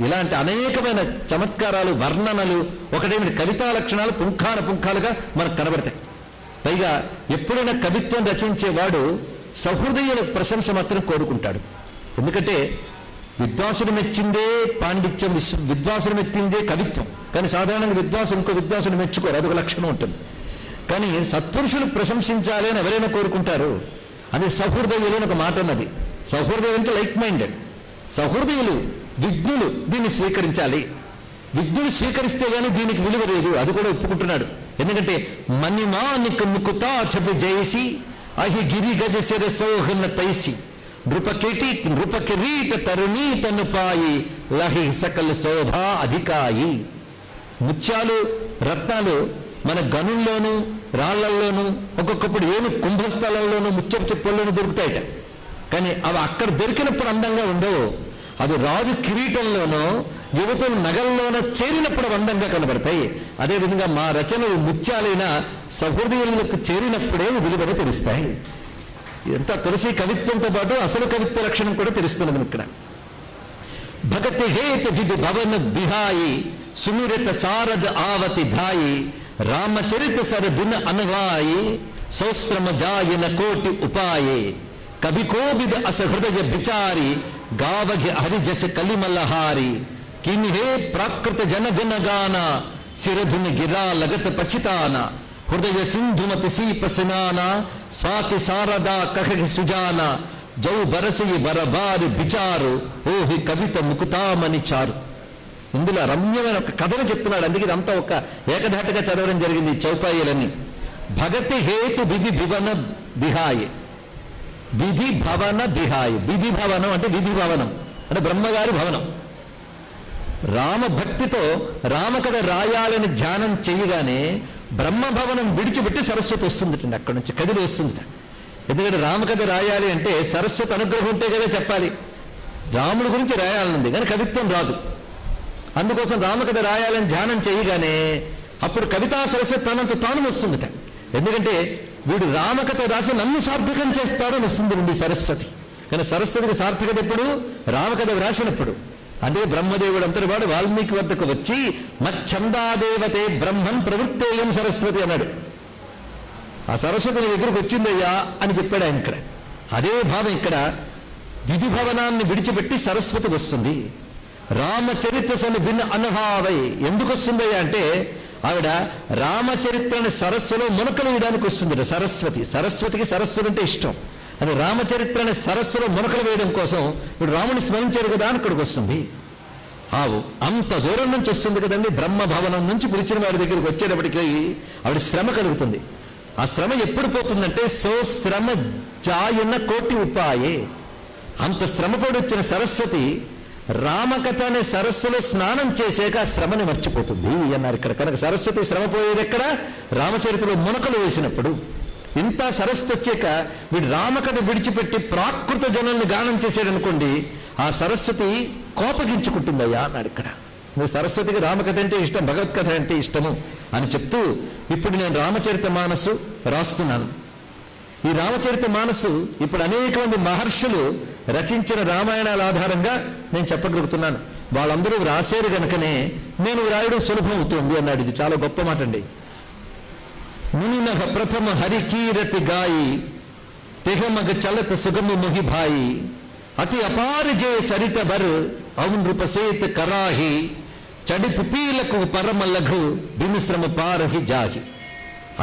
ఇలాంటి అనేకమైన చమత్కారాలు, వర్ణనలు, ఒకటేమిటి కవితా లక్షణాలు పుంఖాలుగా మనకు కనబడతాయి. పైగా ఎప్పుడైనా కవిత్వం రచించేవాడు సహృదయుల ప్రశంస మాత్రం కోరుకుంటాడు. ఎందుకంటే విద్వాసుడు మెచ్చిందే పాండిత్యం, విద్వాసుడు మెచ్చిందే కవిత్వం. కానీ సాధారణంగా విద్వాసుడు ఇంకో విద్వాసుడు మెచ్చుకోరు, అదొక లక్షణం ఉంటుంది. కానీ సత్పురుషులు ప్రశంసించాలి అని ఎవరైనా కోరుకుంటారు. అది సహృదయులు అని ఒక మాట ఉన్నది. సహృదయులు అంటే లైక్ మైండెడ్. సహృదయులు, విజ్ఞులు దీన్ని స్వీకరించాలి. విజ్ఞులు స్వీకరిస్తే కానీ దీనికి విలువ లేదు, అది కూడా ఒప్పుకుంటున్నాడు. ఎందుకంటే మణిమానిక ముకుతా చెప్పి జయసి అహి గిరి గజ శిరసోహన తైసి నృపకిరీట తరుణీతనుపాయి లహి సకల శోభా అధికాయి. ముత్యాలు, రత్నాలు మన గనుల్లోనూ రాళ్లల్లోనూ ఒక్కొక్కప్పుడు ఏను కుంభస్థలంలోనూ ముత్యపు చెప్పుల్లోనూ దొరుకుతాయట. కానీ అవి అక్కడ దొరికినప్పుడు అందంగా ఉండవు. అది రాజు కిరీటంలోనో యువతులు నగల్లోనో చేరినప్పుడు అందంగా కనబడతాయి. అదేవిధంగా మా రచనలు ముత్యాలైన సహృదయులకు చేరినప్పుడే విలువగా తెలుస్తాయి. ఇదంతా తులసి కవిత్వంతో పాటు అసలు కవిత్వ లక్షణం కూడా తెలుస్తున్నది ఇక్కడ. భగతి హేతు విధి భవన బిహాయి సుమిరత సారద ఆవతి ధాయి రామచరిత సర దిన అనవాయి సౌశ్రమ జాయన కోటి ఉపాయే కవి కోవిద అసహృదయ బిచారి గావగి హరిజస కలిమలహారి కిమిహే ప్రాకృత జనగణగాన శిరధుని గిరా లగత పచితాన హృదయ సింధుమతి సీపసినాన సాతి శారదా కహి సుజాన జౌ బరసి బరబారి బిచారు ఓహి కవిత ముకుతామని చారు. ఇందులో రమ్యమైన ఒక కథను చెప్తున్నాడు. అందుకే ఇదంతా ఒక ఏకధాటిగా చదవడం జరిగింది ఈ చౌపాయిలన్నీ. భగతి హేతు విధి భవన బిహాయి. విధి భవన బిహాయి. విధి భవనం అంటే విధి భవనం అంటే బ్రహ్మగారి భవనం. రామభక్తితో రామకథ రాయాలని ధ్యానం చేయగానే బ్రహ్మభవనం విడిచిపెట్టి సరస్వతి వస్తుందిటండి, అక్కడి నుంచి కదిలి వస్తుందిట. ఎందుకంటే రామకథ రాయాలి అంటే సరస్వతి అనుగ్రహం ఉంటే కదా చెప్పాలి. రాముడి గురించి రాయాలనుంది కానీ కవిత్వం రాదు. అందుకోసం రామకథ రాయాలని ధ్యానం చేయగానే అప్పుడు కవితా సరస్వతి తనంత తాను వస్తుందట. ఎందుకంటే వీడు రామకథ రాసి నన్ను సార్థకం చేస్తాడని వస్తుంది నుండి సరస్వతి. కానీ సరస్వతికి సార్థకత ఎప్పుడు? రామకథ రాసినప్పుడు. అందుకే బ్రహ్మదేవుడు అంతటి వాడు వాల్మీకి వద్దకు వచ్చి మచ్చందాదేవతే బ్రహ్మన్ ప్రవృత్తేయం సరస్వతి అన్నాడు. ఆ సరస్వతి నీ దగ్గరకు వచ్చిందయ్యా అని చెప్పాడు ఆయన. ఇక్కడ అదే భావం ఇక్కడ విధి భవనాన్ని విడిచిపెట్టి సరస్వతి వస్తుంది. రామచరిత్ర సని భిన్న అనుభావై ఎందుకు వస్తుందయ్యా అంటే ఆవిడ రామచరిత్రని సరస్సులో మునకలు వేయడానికి వస్తుంది సరస్వతి. సరస్వతికి సరస్సులు అంటే ఇష్టం. అది రామచరిత్రని సరస్సులో మునకలు వేయడం కోసం ఇప్పుడు రాముని స్మరించాడు కదా అని ఇక్కడికి వస్తుంది. ఆవు అంత దూరం నుంచి వస్తుంది కదండి. బ్రహ్మభవనం నుంచి పిలిచిన వాడి దగ్గరికి వచ్చేటప్పటికి ఆవిడ శ్రమ కలుగుతుంది. ఆ శ్రమ ఎప్పుడు పోతుందంటే సో శ్రమ జాయున్న కోటి ఉపాయే. అంత శ్రమపడి వచ్చిన సరస్వతి రామకథ అనే సరస్సులో స్నానం చేసాక శ్రమని మర్చిపోతుంది అన్నారు ఇక్కడ. కనుక సరస్వతి శ్రమ పోయేది ఎక్కడ? రామచరిత్రలో మునకలు వేసినప్పుడు. ఇంత సరస్వతి వచ్చాక వీడు రామకథ విడిచిపెట్టి ప్రాకృత జనుల్ని గానం చేసాడనుకోండి, ఆ సరస్వతి కోపగించుకుంటుందయ్యా అన్నాడు ఇక్కడ. సరస్వతికి రామకథ అంటే ఇష్టం, భగవత్కథ అంటే ఇష్టము అని చెప్తూ ఇప్పుడు నేను రామచరిత మానసు రాస్తున్నాను. ఈ రామచరిత మానసు ఇప్పుడు అనేక మంది మహర్షులు రచించిన రామాయణాల ఆధారంగా నేను చెప్పగలుగుతున్నాను. వాళ్ళందరూ రాశారు కనుకనే నేను రాయడం సులభం అవుతుంది అన్నాడు. ఇది చాలా గొప్ప మాట అండి. మునినహ ప్రథమ హరికీరతి గాయి తెహమగ చలత సుగమి ముహిభాయి అతి అపారిజే సరిత బర్ అవున్ రూపసేత కరాహి చడిపు పీలకు పరమ లఘు బిమిశ్రమ పారహి జాహి.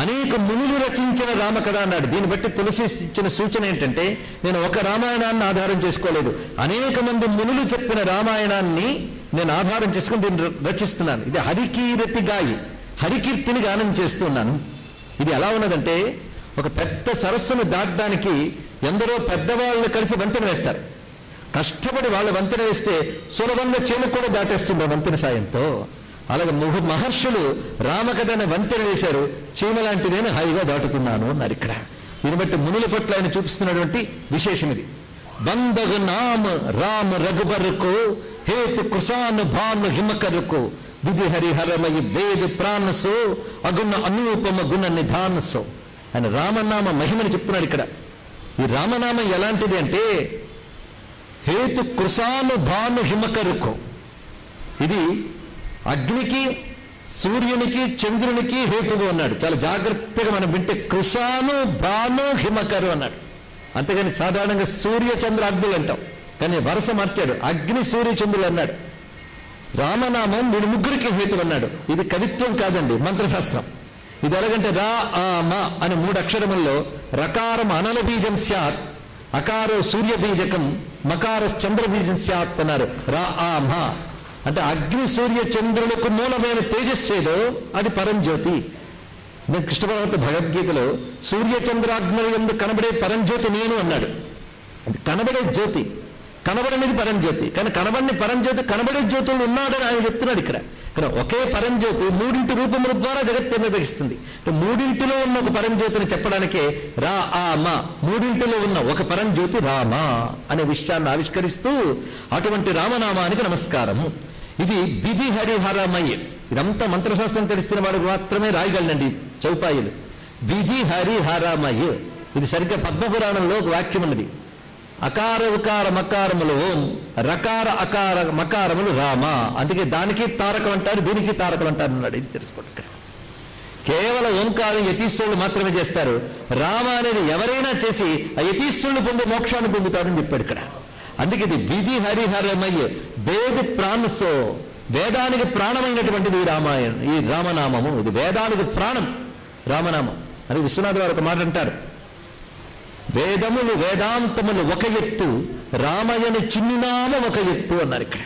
అనేక మునులు రచించిన రామకథ అన్నాడు. దీన్ని బట్టి తులసి ఇచ్చిన సూచన ఏంటంటే నేను ఒక రామాయణాన్ని ఆధారం చేసుకోలేదు, అనేక మంది మునులు చెప్పిన రామాయణాన్ని నేను ఆధారం చేసుకుని దీన్ని రచిస్తున్నాను. ఇది హరికీరతి గాయి, హరికీర్తిని గానం చేస్తున్నాను. ఇది ఎలా ఉన్నదంటే ఒక పెద్ద సరస్సును దాటడానికి ఎందరో పెద్దవాళ్ళు కలిసి వంతెన వేస్తారు. కష్టపడి వాళ్ళు వంతెన వేస్తే సులభంగా చీమ కూడా దాటేస్తుంది వంతెన సాయంతో. అలాగే మహర్షులు రామకథ అనే వంతెన వేశారు, చీమ లాంటి నేను హాయిగా దాటుతున్నాను అన్నారు ఇక్కడ. దీన్ని బట్టి మునుల పట్ల ఆయన చూపిస్తున్నటువంటి విశేషం ఇది. బందగు నామ రామ రఘుబరుకు హేతు కుసాను భాను హిమకరుకు విధి హరిహరమయి వేద ప్రాణసో అగుణ అనూపమ గుణ నిధానసో. ఆయన రామనామ మహిమని చెప్తున్నాడు ఇక్కడ. ఈ రామనామం ఎలాంటిది అంటే హేతు కృషాను భాను హిమకరుకు. ఇది అగ్నికి సూర్యునికి చంద్రునికి హేతువు అన్నాడు. చాలా జాగ్రత్తగా మనం వింటే కృషాను భాను హిమకరు అన్నాడు. అంతేగాని సాధారణంగా సూర్య చంద్ర అగ్నులు అంటాం, కానీ వరుస మార్చాడు, అగ్ని సూర్య చంద్రులు అన్నాడు. రామనామం వీడు ముగ్గురికి హేతువు అన్నాడు. ఇది కవిత్వం కాదండి, మంత్రశాస్త్రం. ఇది ఎలాగంటే రా ఆ మా అని 3 అక్షరముల్లో రకారం అనల బీజం స్యాత్, అకారో సూర్య బీజకం, మకార చంద్ర బీజం స్యాత్ అన్నారు. రా ఆ మా అంటే అగ్ని సూర్య చంద్రులకు మూలమైన తేజస్సేదో అది పరంజ్యోతి. కృష్ణ భగవత్ భగవద్గీతలో సూర్య చంద్రాగ్నుల యందు కనబడే పరంజ్యోతి నేను అన్నాడు. అది కనబడే జ్యోతి, కనబడనేది పరంజ్యోతి. కానీ కనబడిన పరంజ్యోతి కనబడే జ్యోతులు ఉన్నాడని ఆయన చెప్తున్నాడు ఇక్కడ. ఇక్కడ ఒకే పరంజ్యోతి 3 రూపముల ద్వారా జగత్తు నిర్వహిస్తుంది. 3 ఉన్న ఒక పరంజ్యోతిని చెప్పడానికే రా ఆ మా, 3 ఉన్న ఒక పరంజ్యోతి రామ అనే విషయాన్ని ఆవిష్కరిస్తూ అటువంటి రామనామానికి నమస్కారము. ఇది విధి హరిహరమయ్య. ఇదంతా మంత్రశాస్త్రం తెలిసిన వాడు మాత్రమే రాయగలనండి చౌపాయిలు. విధి హరిహరమయ్య. ఇది సరిగ్గా పద్మపురాణంలో ఒక వాక్యం ఉన్నది. అకార ఉకార మకారములు ఓం, రకార అకార మకారములు రామ. అందుకే దానికి తారకం అంటారు, దీనికి తారకం అంటారు అన్నాడు. ఇది తెలుసుకోండి. ఇక్కడ కేవలం ఓంకారం యతీశ్వరులు మాత్రమే చేస్తారు. రామ అనేది ఎవరైనా చేసి ఆ యతీశ్వరులు పొందే మోక్షాన్ని పొందుతారని చెప్పాడు ఇక్కడ. అందుకే ఇది విధి హరిహరమయ్య వేద ప్రాణసో, వేదానికి ప్రాణమైనటువంటిది ఈ రామాయణం, ఈ రామనామము. ఇది వేదానికి ప్రాణం రామనామం. అది విశ్వనాథ్ గారు ఒక మాట అంటారు, వేదములు వేదాంతములు ఒక ఎత్తు, రామయని చిన్నినామ ఒక ఎత్తు అన్నారు ఇక్కడ.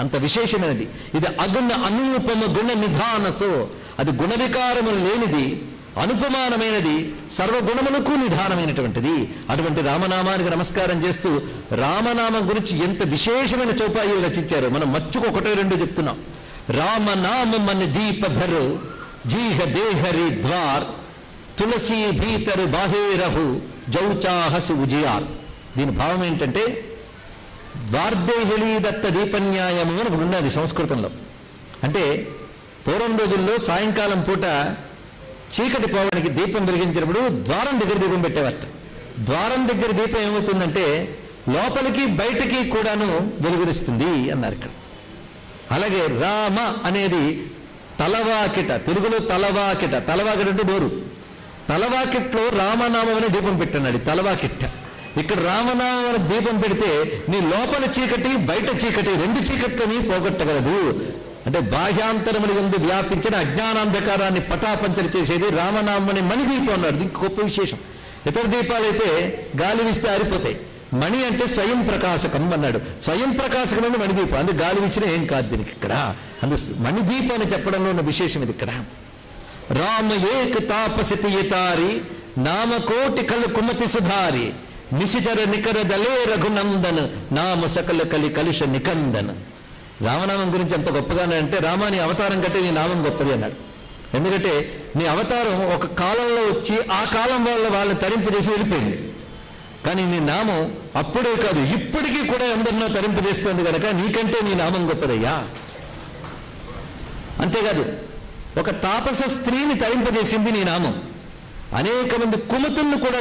అంత విశేషమైనది. ఇది అగుణ అనూపమ గుణ నిధానసో, అది గుణ వికారములు లేనిది, అనుపమానమైనది, సర్వగుణములకు నిధానమైనటువంటిది. అటువంటి రామనామానికి నమస్కారం చేస్తూ రామనామం గురించి ఎంత విశేషమైన చౌపాయి రచించారు. మనం మచ్చుకు 1-2 చెప్తున్నాం. రామనామని దీపధరు జీహ దేహరి ద్వార్ తులసి భీతరు బాహేరహు జౌచాహసి ఉజియార్. దీని భావం ఏంటంటే ద్వార్దేహిళీ దత్త దీపన్యాయము అని ఉన్నది సంస్కృతంలో. అంటే పూర్వం రోజుల్లో సాయంకాలం పూట చీకటి పోవడానికి దీపం వెలిగించినప్పుడు ద్వారం దగ్గర దీపం పెట్టేవారట. ద్వారం దగ్గర దీపం ఏమవుతుందంటే లోపలికి బయటికి కూడాను వెలుగురిస్తుంది అన్నారు ఇక్కడ. అలాగే రామ అనేది తలవాకిట, తెలుగులో తలవాకిట. తలవాకిట అంటే డోరు. తలవాకిట్లో రామనామం అనే దీపం పెట్టన్నాడు. తలవాకిట్ట. ఇక్కడ రామనామం అనే దీపం పెడితే నీ లోపల చీకటి బయట చీకటి రెండు చీకట్లని పోగొట్టగలదు. అంటే బాహ్యాంతరముల యందు వ్యాపించిన అజ్ఞానాంధకారాన్ని పటాపంచలు చేసేది రామనామం అనే మణిదీపం అన్నాడు. దీనికి గొప్ప విశేషం. ఇతర దీపాలైతే గాలి వీస్తే ఆరిపోతాయి. మణి అంటే స్వయం ప్రకాశకం అన్నాడు. స్వయం ప్రకాశకమైన మణిదీపం. అందుకు గాలి వీచినా ఏం కాదు దీనికి ఇక్కడ. అందుకు మణిదీపం అని చెప్పడంలో ఉన్న విశేషం ఇది ఇక్కడ. రామ ఏక తాపసితి యతారి నామకోటి కలు కుమతి సుధారి నిశిచర నికర దలే రఘునందన్ నామ సకల కలి కలుష నికందన్. రామనామం గురించి ఎంత గొప్పగానే అంటే రామాని అవతారం కంటే నీ నామం గొప్పది అన్నాడు. ఎందుకంటే నీ అవతారం ఒక కాలంలో వచ్చి ఆ కాలం వల్ల వాళ్ళని తరింపజేసి వెళ్ళిపోయింది. కానీ నీ నామం అప్పుడే కాదు ఇప్పటికీ కూడా ఎందరినో తరింపజేస్తుంది కనుక నీకంటే నీ నామం గొప్పదయ్యా. అంతేకాదు ఒక తాపస స్త్రీని తరింపజేసింది నీ నామం. అనేక మంది కుమతులను కూడా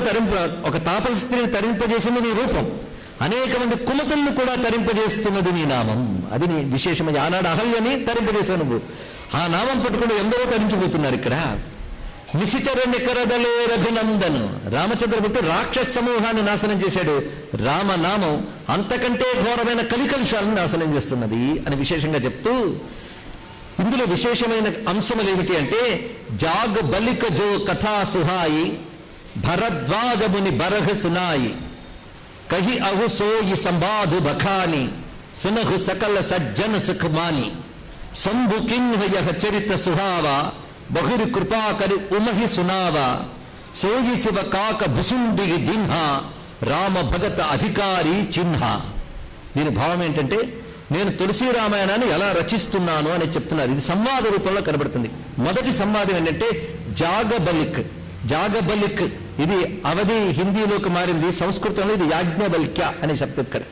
ఒక తాపస స్త్రీని తరింపజేసింది నీ రూపం. అనేక మంది కుమతులను కూడా తరింపజేస్తున్నది నీ నామం. అది నీ విశేషమైన. ఆనాడు అహల్యని తరింపజేసావు నువ్వు. ఆ నామం పట్టుకుని ఎందరో తరించిపోతున్నారు ఇక్కడ. నిశిచర నికరదలే రఘునందన్. రామచంద్రమూర్తి రాక్షస సమూహాన్ని నాశనం చేశాడు. రామనామం అంతకంటే ఘోరమైన కలికలుషాలను నాశనం చేస్తున్నది అని విశేషంగా చెప్తూ ఇందులో విశేషమైన అంశములు ఏమిటి అంటే జాగ బలిక జో కథా సుహాయి భరద్వాజముని బరహ సునాయి కహి అహు సోయి సంబాధు బఖాని సునహు సకల సజ్జన సుఖమాని సంభు కిన్హ యహ చరిత సుహావా బహురి కృపాకరి ఉమహి సునావా సోయి శివ కాక భుసుండి దిన్హ రామ భగత అధికారి చిహ్న. దీని భావం ఏంటంటే నేను తులసి రామాయణాన్ని ఎలా రచిస్తున్నాను అని చెప్తున్నారు. ఇది సంవాద రూపంలో కనబడుతుంది. మొదటి సంవాదం ఏంటంటే జాగబలిక్. జాగబలిక్ ఇది అవధి హిందీలోకి మారింది. సంస్కృతంలో ఇది యాజ్ఞవల్క్య అనే శబ్దం. ఇక్కడ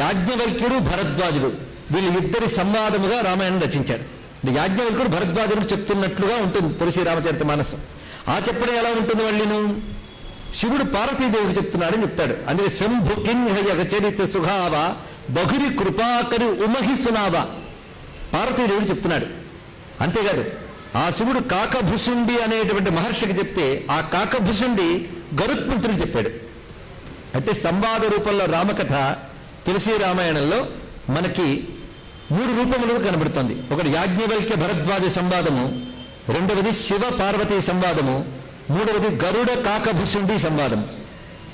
యాజ్ఞవల్క్యుడు భరద్వాజుడు వీళ్ళు ఇద్దరి సంవాదముగా రామాయణం రచించాడు. యాజ్ఞవల్క్యుడు భరద్వాజుడు చెప్తున్నట్లుగా ఉంటుంది తులసి రామచరిత మానసం. ఆ చెప్పడం ఎలా ఉంటుంది వాళ్ళను శివుడు పార్వతీదేవికి చెప్తున్నాడని చెప్తాడు. అందుకే శంభు కిన్హ చరిత సుఖావ బహురి కృపాకరి ఉమహి సునావా పార్వతీదేవుడు చెప్తున్నాడు. అంతేకాదు ఆ శివుడు కాకభుసుండి అనేటువంటి మహర్షికి చెప్తే ఆ కాకభుసుండి గరుత్మంతుడికి చెప్పాడు. అంటే సంవాద రూపంలో రామకథ తులసి రామాయణంలో మనకి 3 రూపములుగా కనబడుతుంది. ఒకటి యాజ్ఞవల్క్య భరద్వాజ సంవాదము, రెండవది శివ పార్వతీ సంవాదము, మూడవది గరుడ కాకభుసుండి సంవాదం.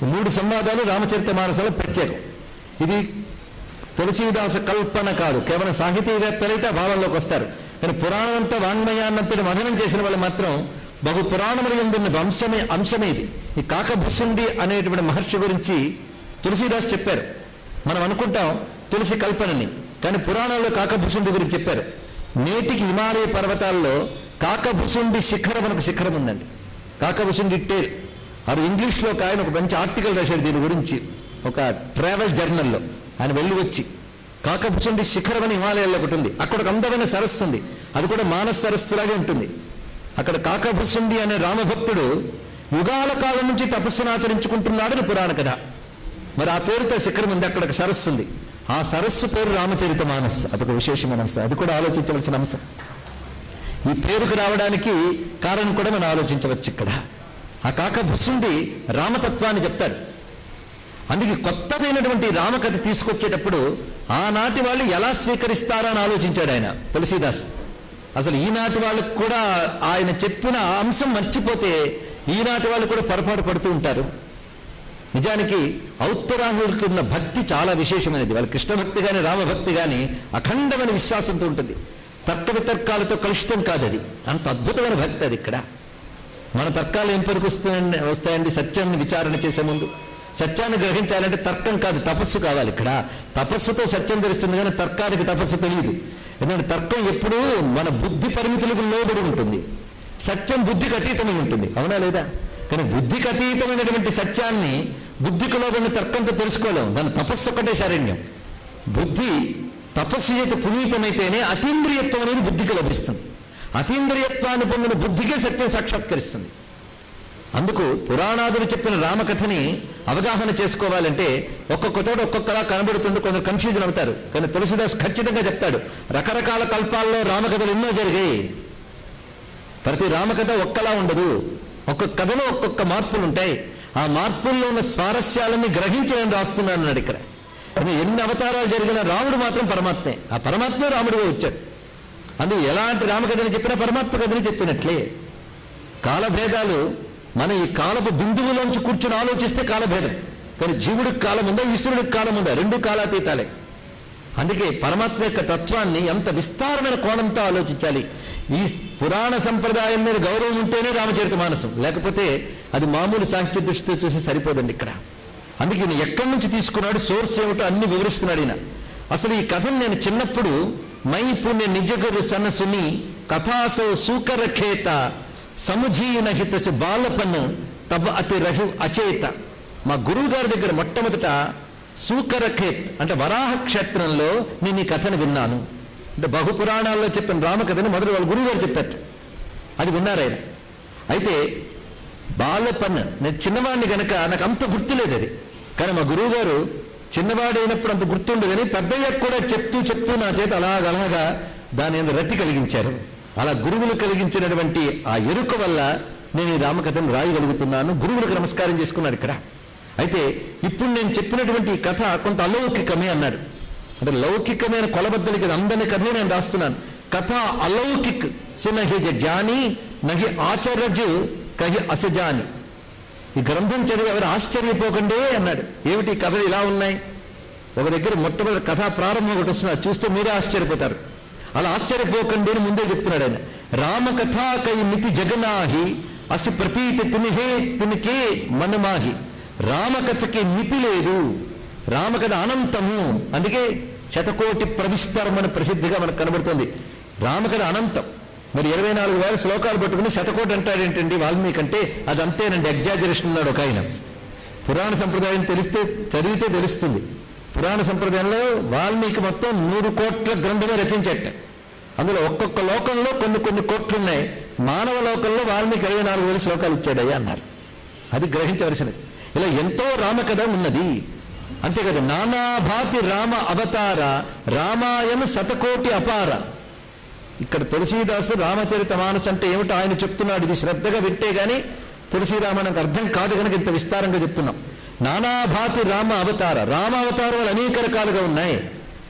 3 సంవాదాలు రామచరిత మానసంలో ప్రత్యేకం. ఇది తులసీదాస కల్పన కాదు. కేవలం సాహితీవేత్తలైతే భావంలోకి వస్తారు. కానీ పురాణమంతా వాంగ్మయాన్నంతటి మథనం చేసిన వాళ్ళు మాత్రం బహు పురాణముల యందు ఉన్న అంశమే ఇది. ఈ కాకభుసుండి అనేటువంటి మహర్షి గురించి తులసీదాస్ చెప్పారు. మనం అనుకుంటాం తులసి కల్పనని, కానీ పురాణంలో కాకభుసుండి గురించి చెప్పారు. నేటికి హిమాలయ పర్వతాల్లో కాకభుసుండి శిఖరం మనకు శిఖరం ఉందండి. కాకభుసుండి టేల్. అది ఇంగ్లీష్లో ఆయన ఒక మంచి ఆర్టికల్ రాశారు దీని గురించి ఒక ట్రావెల్ జర్నల్లో. ఆయన వెళ్ళి వచ్చి కాకభుసుండి శిఖరం అని హిమాలయాల్లో ఒకటి ఉంది. అక్కడ ఒక అందమైన సరస్సు ఉంది. అది కూడా మానస సరస్సులాగే ఉంటుంది. అక్కడ కాకభుసుండి అనే రామభక్తుడు యుగాల కాలం నుంచి తపస్సును ఆచరించుకుంటున్నాడని పురాణ కథ. మరి ఆ పేరుతో శిఖరం ఉంది, అక్కడ ఒక సరస్సు ఉంది. ఆ సరస్సు పేరు రామచరిత మానస్. అదొక విశేషమైన అంశం. అది కూడా ఆలోచించవలసిన అంశం. ఈ పేరుకు రావడానికి కారణం కూడా మనం ఆలోచించవచ్చు. ఇక్కడ ఆ కాకభుసుండి రామతత్వాన్ని చెప్తాడు. అందుకే కొత్తదైనటువంటి రామకథ తీసుకొచ్చేటప్పుడు ఆనాటి వాళ్ళు ఎలా స్వీకరిస్తారా అని ఆలోచించాడు ఆయన తులసీదాస్. అసలు ఈనాటి వాళ్ళకు కూడా ఆయన చెప్పిన అంశం మర్చిపోతే ఈనాటి వాళ్ళు కూడా పొరపాటు పడుతూ ఉంటారు. నిజానికి ఔత్తరాహుడికి ఉన్న భక్తి చాలా విశేషమైనది. వాళ్ళ కృష్ణభక్తి కానీ రామభక్తి కానీ అఖండమైన విశ్వాసంతో ఉంటుంది. తర్క వితర్కాలతో కలుషితం కాదు. అది అంత అద్భుతమైన భక్తి. అది ఇక్కడ మన తర్కాలు ఏం పనికి వస్తాయండి? సత్యాన్ని విచారణ చేసే ముందు సత్యాన్ని గ్రహించాలంటే తర్కం కాదు, తపస్సు కావాలి. ఇక్కడ తపస్సుతో సత్యం తెలుస్తుంది, కానీ తర్కానికి తపస్సు తెలియదు. ఎందుకంటే తర్కం ఎప్పుడూ మన బుద్ధి పరిమితులకు లోబడి ఉంటుంది. సత్యం బుద్ధికి అతీతమై ఉంటుంది. అవునా లేదా? కానీ బుద్ధికి అతీతమైనటువంటి సత్యాన్ని బుద్ధికి లోబడిన తర్కంతో తెలుసుకోలేం. దాని తపస్సు ఒక్కటే శరణ్యం. బుద్ధి తపస్సు చేత పునీతమైతేనే అతీంద్రియత్వం అనేది బుద్ధికి లభిస్తుంది. అతీంద్రియత్వాన్ని పొందిన బుద్ధికే సత్యం సాక్షాత్కరిస్తుంది. అందుకు పురాణాదులు చెప్పిన రామకథని అవగాహన చేసుకోవాలంటే ఒక్కొక్క చోట ఒక్కొక్కలా కనబడుతుంది, కొందరు కన్ఫ్యూజన్ అవుతారు. కానీ తులసిదాస్ ఖచ్చితంగా చెప్తాడు, రకరకాల కల్పాల్లో రామకథలు ఎన్నో జరిగాయి. ప్రతి రామకథ ఒక్కలా ఉండదు, ఒక్కొక్క కథలో ఒక్కొక్క మార్పులు ఉంటాయి. ఆ మార్పుల్లో ఉన్న స్వారస్యాలన్నీ గ్రహించి నేను రాస్తున్నాను అన్నాడు. ఇక్కడ ఎన్ని అవతారాలు జరిగిన రాముడు మాత్రం పరమాత్మే. ఆ పరమాత్మే రాముడుగా వచ్చాడు. అందుకు ఎలాంటి రామకథని చెప్పినా పరమాత్మ కథని చెప్పినట్లే. కాలభేదాలు మన ఈ కాలపు బిందువులోంచి కూర్చొని ఆలోచిస్తే కాలభేదం. కానీ జీవుడికి కాలం ఉందా, ఈశ్వరుడికి కాలం ఉందా? రెండు కాలాతీతాలే. అందుకే పరమాత్మ యొక్క తత్వాన్ని ఎంత విస్తారమైన కోణంతో ఆలోచించాలి. ఈ పురాణ సంప్రదాయం మీద గౌరవం ఉంటేనే రామచరితమానసం, లేకపోతే అది మామూలు సాహిత్య దృష్టితో చూసి సరిపోదండి ఇక్కడ. అందుకే ఈయన ఎక్కడి నుంచి తీసుకున్నాడు, సోర్స్ ఏమిటో అన్ని వివరిస్తున్నాడు ఈయన. అసలు ఈ కథను నేను చిన్నప్పుడు మై పుణ్య నిజగురు సనసుని కథాసో సూకరఖేత సముజీన హితసి బాలపన్ను తబ అతి రహి అచేత. మా గురువు గారి దగ్గర మొట్టమొదట సూకరఖేత్ అంటే వరాహ క్షేత్రంలో నేను ఈ కథను విన్నాను. అంటే బహుపురాణాల్లో చెప్పిన రామకథని మొదలు వాళ్ళ గురువు గారు చెప్పారు. అది విన్నారు ఆయన. అయితే బాలపన్ను నేను చిన్నవాడిని కనుక నాకు అంత గుర్తులేదు అది. కానీ మా గురువు గారు చిన్నవాడైనప్పుడు అంత గుర్తుండదు, కానీ పెద్దయ్యకు కూడా చెప్తూ నా చేత అలాగలాగా దాని రతి కలిగించారు. అలా గురువులు కలిగించినటువంటి ఆ ఎరుక వల్ల నేను ఈ రామకథను రాయగలుగుతున్నాను. గురువులకు నమస్కారం చేసుకున్నాడు ఇక్కడ. అయితే ఇప్పుడు నేను చెప్పినటువంటి ఈ కథ కొంత అలౌకికమే అన్నాడు. అంటే లౌకికమైన కొలబద్దలకి అందరి కథే నేను రాస్తున్నాను. కథ అలౌకిక్ సునహి జ్ఞాని నహి ఆచరజు కహి అసజాని. ఈ గ్రంథం చదివి ఎవరు ఆశ్చర్యపోకండి అన్నాడు. ఏమిటి కథలు ఇలా ఉన్నాయి? ఒక దగ్గర మొట్టమొదటి కథా ప్రారంభం ఒకటి వస్తున్నారు, చూస్తే మీరే ఆశ్చర్యపోతారు. అలా ఆశ్చర్యపోకండి అని ముందే చెప్తున్నాడు ఆయన. రామకథా కై మితి జగనాహి అసి ప్రతీతి తినిహే తినికే మనమాహి. రామకథకి మితి లేదు, రామకథ అనంతము. అందుకే శతకోటి ప్రవిస్తరమని ప్రసిద్ధిగా మనకు కనబడుతుంది. రామకథ అనంతం. మరి 24,000 శ్లోకాలు పట్టుకుని శతకోటి అంటాడేంటండి వాల్మీకి అంటే? అది అంతేనండి, ఎగ్జాజరేషన్ అన్నాడు ఒక ఆయన. పురాణ సంప్రదాయం తెలిస్తే చదివితే తెలుస్తుంది. పురాణ సంప్రదాయంలో వాల్మీకి మొత్తం 100 కోట్ల గ్రంథమే రచించట. అందులో ఒక్కొక్క లోకంలో కొన్ని కోట్లు ఉన్నాయి. మానవ లోకంలో వాల్మీకి 24,000 శ్లోకాలు ఇచ్చాడయ్యా అన్నారు. అది గ్రహించవలసినది. ఇలా ఎంతో రామకథ ఉన్నది. అంతేకాదు నానాభాతి రామ అవతార రామాయణ శతకోటి అపార. ఇక్కడ తులసీదాసు రామచరిత మానస అంటే ఏమిటో ఆయన చెప్తున్నాడు. ఇది శ్రద్ధగా వింటే గానీ తులసీరామాయణకు అర్థం కాదు కనుక ఇంత విస్తారంగా చెప్తున్నాం. నానాభాతి రామ అవతార, రామ అవతారాలు అనేక రకాలుగా ఉన్నాయి.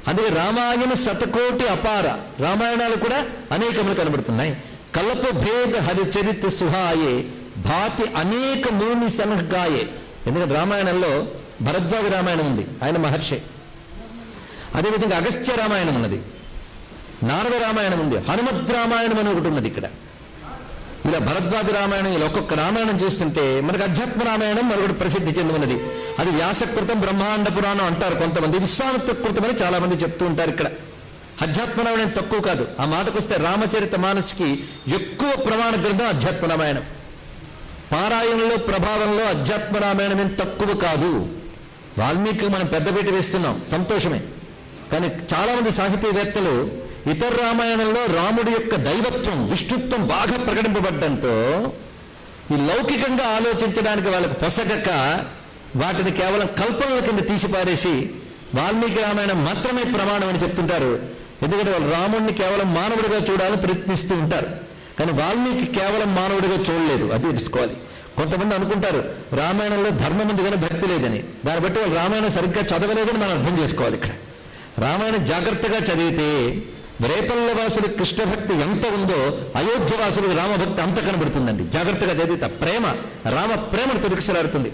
అందుకే రామాయణ శతకోటి అపార, రామాయణాలు కూడా అనేకములు కనబడుతున్నాయి. కల్ప భేద హరిచరిత సుహాయే భాతి అనేక మూని సనగాయే. ఎందుకంటే రామాయణంలో భరద్వాజ రామాయణం ఉంది, ఆయన మహర్షి. అదేవిధంగా అగస్త్య రామాయణం ఉన్నది, నారద రామాయణం ఉంది, హనుమద్ రామాయణం అని ఒకటి ఉన్నది ఇక్కడ. ఇలా భరద్వాజ రామాయణం, ఇలా ఒక్కొక్క రామాయణం చూస్తుంటే మనకు అధ్యాత్మ రామాయణం మరొకటి ప్రసిద్ధి చెందినది. అది వ్యాసకృతం బ్రహ్మాండ పురాణం అంటారు కొంతమంది, విశ్వామిత్ర కృతం అని చాలా మంది చెప్తూ ఉంటారు. ఇక్కడ అధ్యాత్మ రామాయణం తక్కువ కాదు. ఆ మాటకు వస్తే రామచరిత మానస్కి ఎక్కువ ప్రమాణ గ్రంథం అధ్యాత్మ రామాయణం. పారాయణంలో ప్రభావంలో అధ్యాత్మ రామాయణం ఏం తక్కువ కాదు. వాల్మీకి మనం పెద్దపీట వేస్తున్నాం, సంతోషమే. కానీ చాలామంది సాహితీవేత్తలు ఇతర రామాయణంలో రాముడి యొక్క దైవత్వం విష్ణుత్వం బాగా ప్రకటింపబడ్డంతో ఈ లౌకికంగా ఆలోచించడానికి వాళ్ళకు పొసగక వాటిని కేవలం కల్పనల కింద తీసిపారేసి వాల్మీకి రామాయణం మాత్రమే ప్రమాణం అని చెప్తుంటారు. ఎందుకంటే వాళ్ళు రాముడిని కేవలం మానవుడిగా చూడాలని ప్రయత్నిస్తూ ఉంటారు. కానీ వాల్మీకి కేవలం మానవుడిగా చూడలేదు, అది తెలుసుకోవాలి. కొంతమంది అనుకుంటారు రామాయణంలో ధర్మం ఉంది కానీ భక్తి లేదని. దాన్ని బట్టి వాళ్ళు రామాయణం సరిగ్గా చదవలేదని మనం అర్థం చేసుకోవాలి. ఇక్కడ రామాయణం జాగ్రత్తగా చదివితే రేపల్ల వాసుడి కృష్ణభక్తి ఎంత ఉందో అయోధ్యవాసుడికి రామభక్తి అంత కనబడుతుందండి. జాగ్రత్తగా చదివితే ప్రేమ, రామ ప్రేమను తొలగిసలాడుతుంది.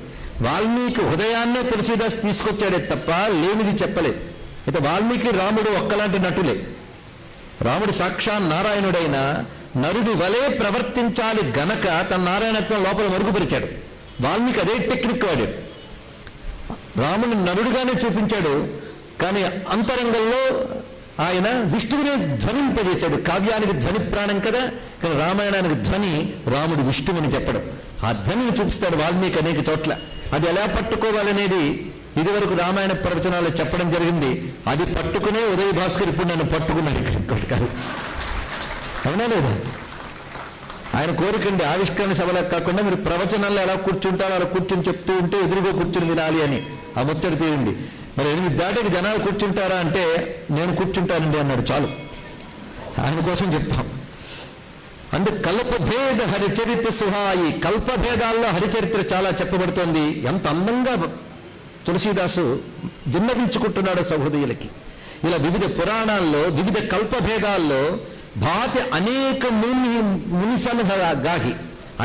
వాల్మీకి హృదయాన్నే తులసీదాస్ తీసుకొచ్చాడే తప్ప లేనిది చెప్పలేదు. అయితే వాల్మీకి రాముడు ఒక్కలాంటి నటులే. రాముడు సాక్షాత్ నారాయణుడైన నరుడి వలే ప్రవర్తించాలి గనక తన నారాయణత్వం లోపల మరుగుపరిచాడు. వాల్మీకి అదే టెక్నిక్ వాడాడు. రాముని నరుడుగానే చూపించాడు, కానీ అంతరంగంలో ఆయన విష్ణువునే ధ్వనింపజేశాడు. కావ్యానికి ధ్వని ప్రాణం కదా, కానీ రామాయణానికి ధ్వని రాముడు విష్ణువుని చెప్పడం. ఆ ధ్వనిని చూపిస్తాడు వాల్మీకి అనేక చోట్ల. అది ఎలా పట్టుకోవాలనేది ఇదివరకు రామాయణ ప్రవచనాలు చెప్పడం జరిగింది. అది పట్టుకునే ఉదయ భాస్కర్ ఇప్పుడు నన్ను పట్టుకున్నాడు ఇక్కడ, ఇంకోటి కాదు. అవునా లేదా? ఆయన కోరికండి ఆవిష్కరణ సభలకు కాకుండా మీరు ప్రవచనాల్లో ఎలా కూర్చుంటారో అలా కూర్చుని చెప్తూ ఉంటే ఎదురుగా కూర్చుని వినాలి అని ఆ ముచ్చట తీరింది. మరి 8 దాటికి జనాలు కూర్చుంటారా అంటే నేను కూర్చుంటానండి అన్నాడు. చాలు, ఆయన కోసం చెప్తాం. అందుకు కల్పభేద హరిచరిత్ర సుహాయి, కల్పభేదాల్లో హరిచరిత్ర చాలా చెప్పబడుతోంది. ఎంత అందంగా తులసీదాసు విన్నవించుకుంటున్నాడు సహృదయులకి. ఇలా వివిధ పురాణాల్లో వివిధ కల్పభేదాల్లో భాతి అనేక మునిసనగాహి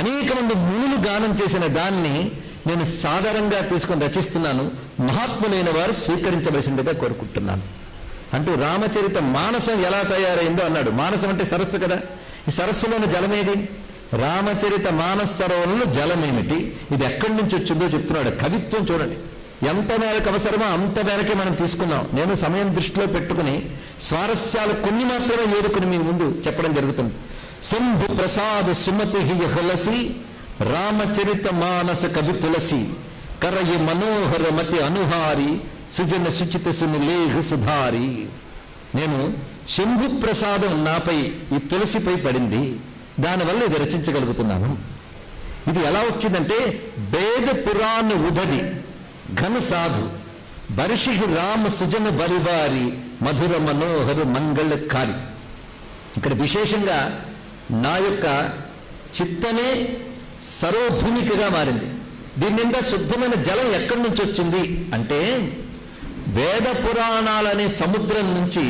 అనేక మంది మునులు గానం చేసిన దాన్ని నేను సాధారణంగా తీసుకొని రచిస్తున్నాను. మహాత్ములైన వారు స్వీకరించవలసిందిగా కోరుకుంటున్నాను అంటూ రామచరిత మానసం ఎలా తయారైందో అన్నాడు. మానసం అంటే సరస్సు కదా. ఈ సరస్సులోని జలమేది? రామచరిత మానస సరోవరంలో జలమేమిటి? ఇది ఎక్కడి నుంచి వచ్చిందో చెప్తున్నాడు. కవిత్వం చూడండి, ఎంత మేరకు అవసరమో అంత మేరకే మనం తీసుకున్నాం. నేను సమయం దృష్టిలో పెట్టుకుని స్వారస్యాలు కొన్ని మాత్రమే ఏరుకుని మీ ముందు చెప్పడం జరుగుతుంది. శంభు ప్రసాద సుమతి హులసి రామచరిత మానస కవి తులసి కరయి మనోహర మతి అనుహారి సుజన సుచిత సునిలేహ సుధారి. నేను శంభు ప్రసాదం నాపై ఈ తులసిపై పడింది, దానివల్ల ఇది రచించగలుగుతున్నాను. ఇది ఎలా వచ్చిందంటే వేద పురాణ ఉదది ఘన సాధు బర్షి రామ సుజన బరివారి మధుర మనోహర మంగళకారి. ఇక్కడ విశేషంగా నా యొక్క చిత్తనే సర్వభూమికగా మారింది. దీని నిండా శుద్ధమైన జలం ఎక్కడి నుంచి వచ్చింది అంటే వేద పురాణాలనే సముద్రం నుంచి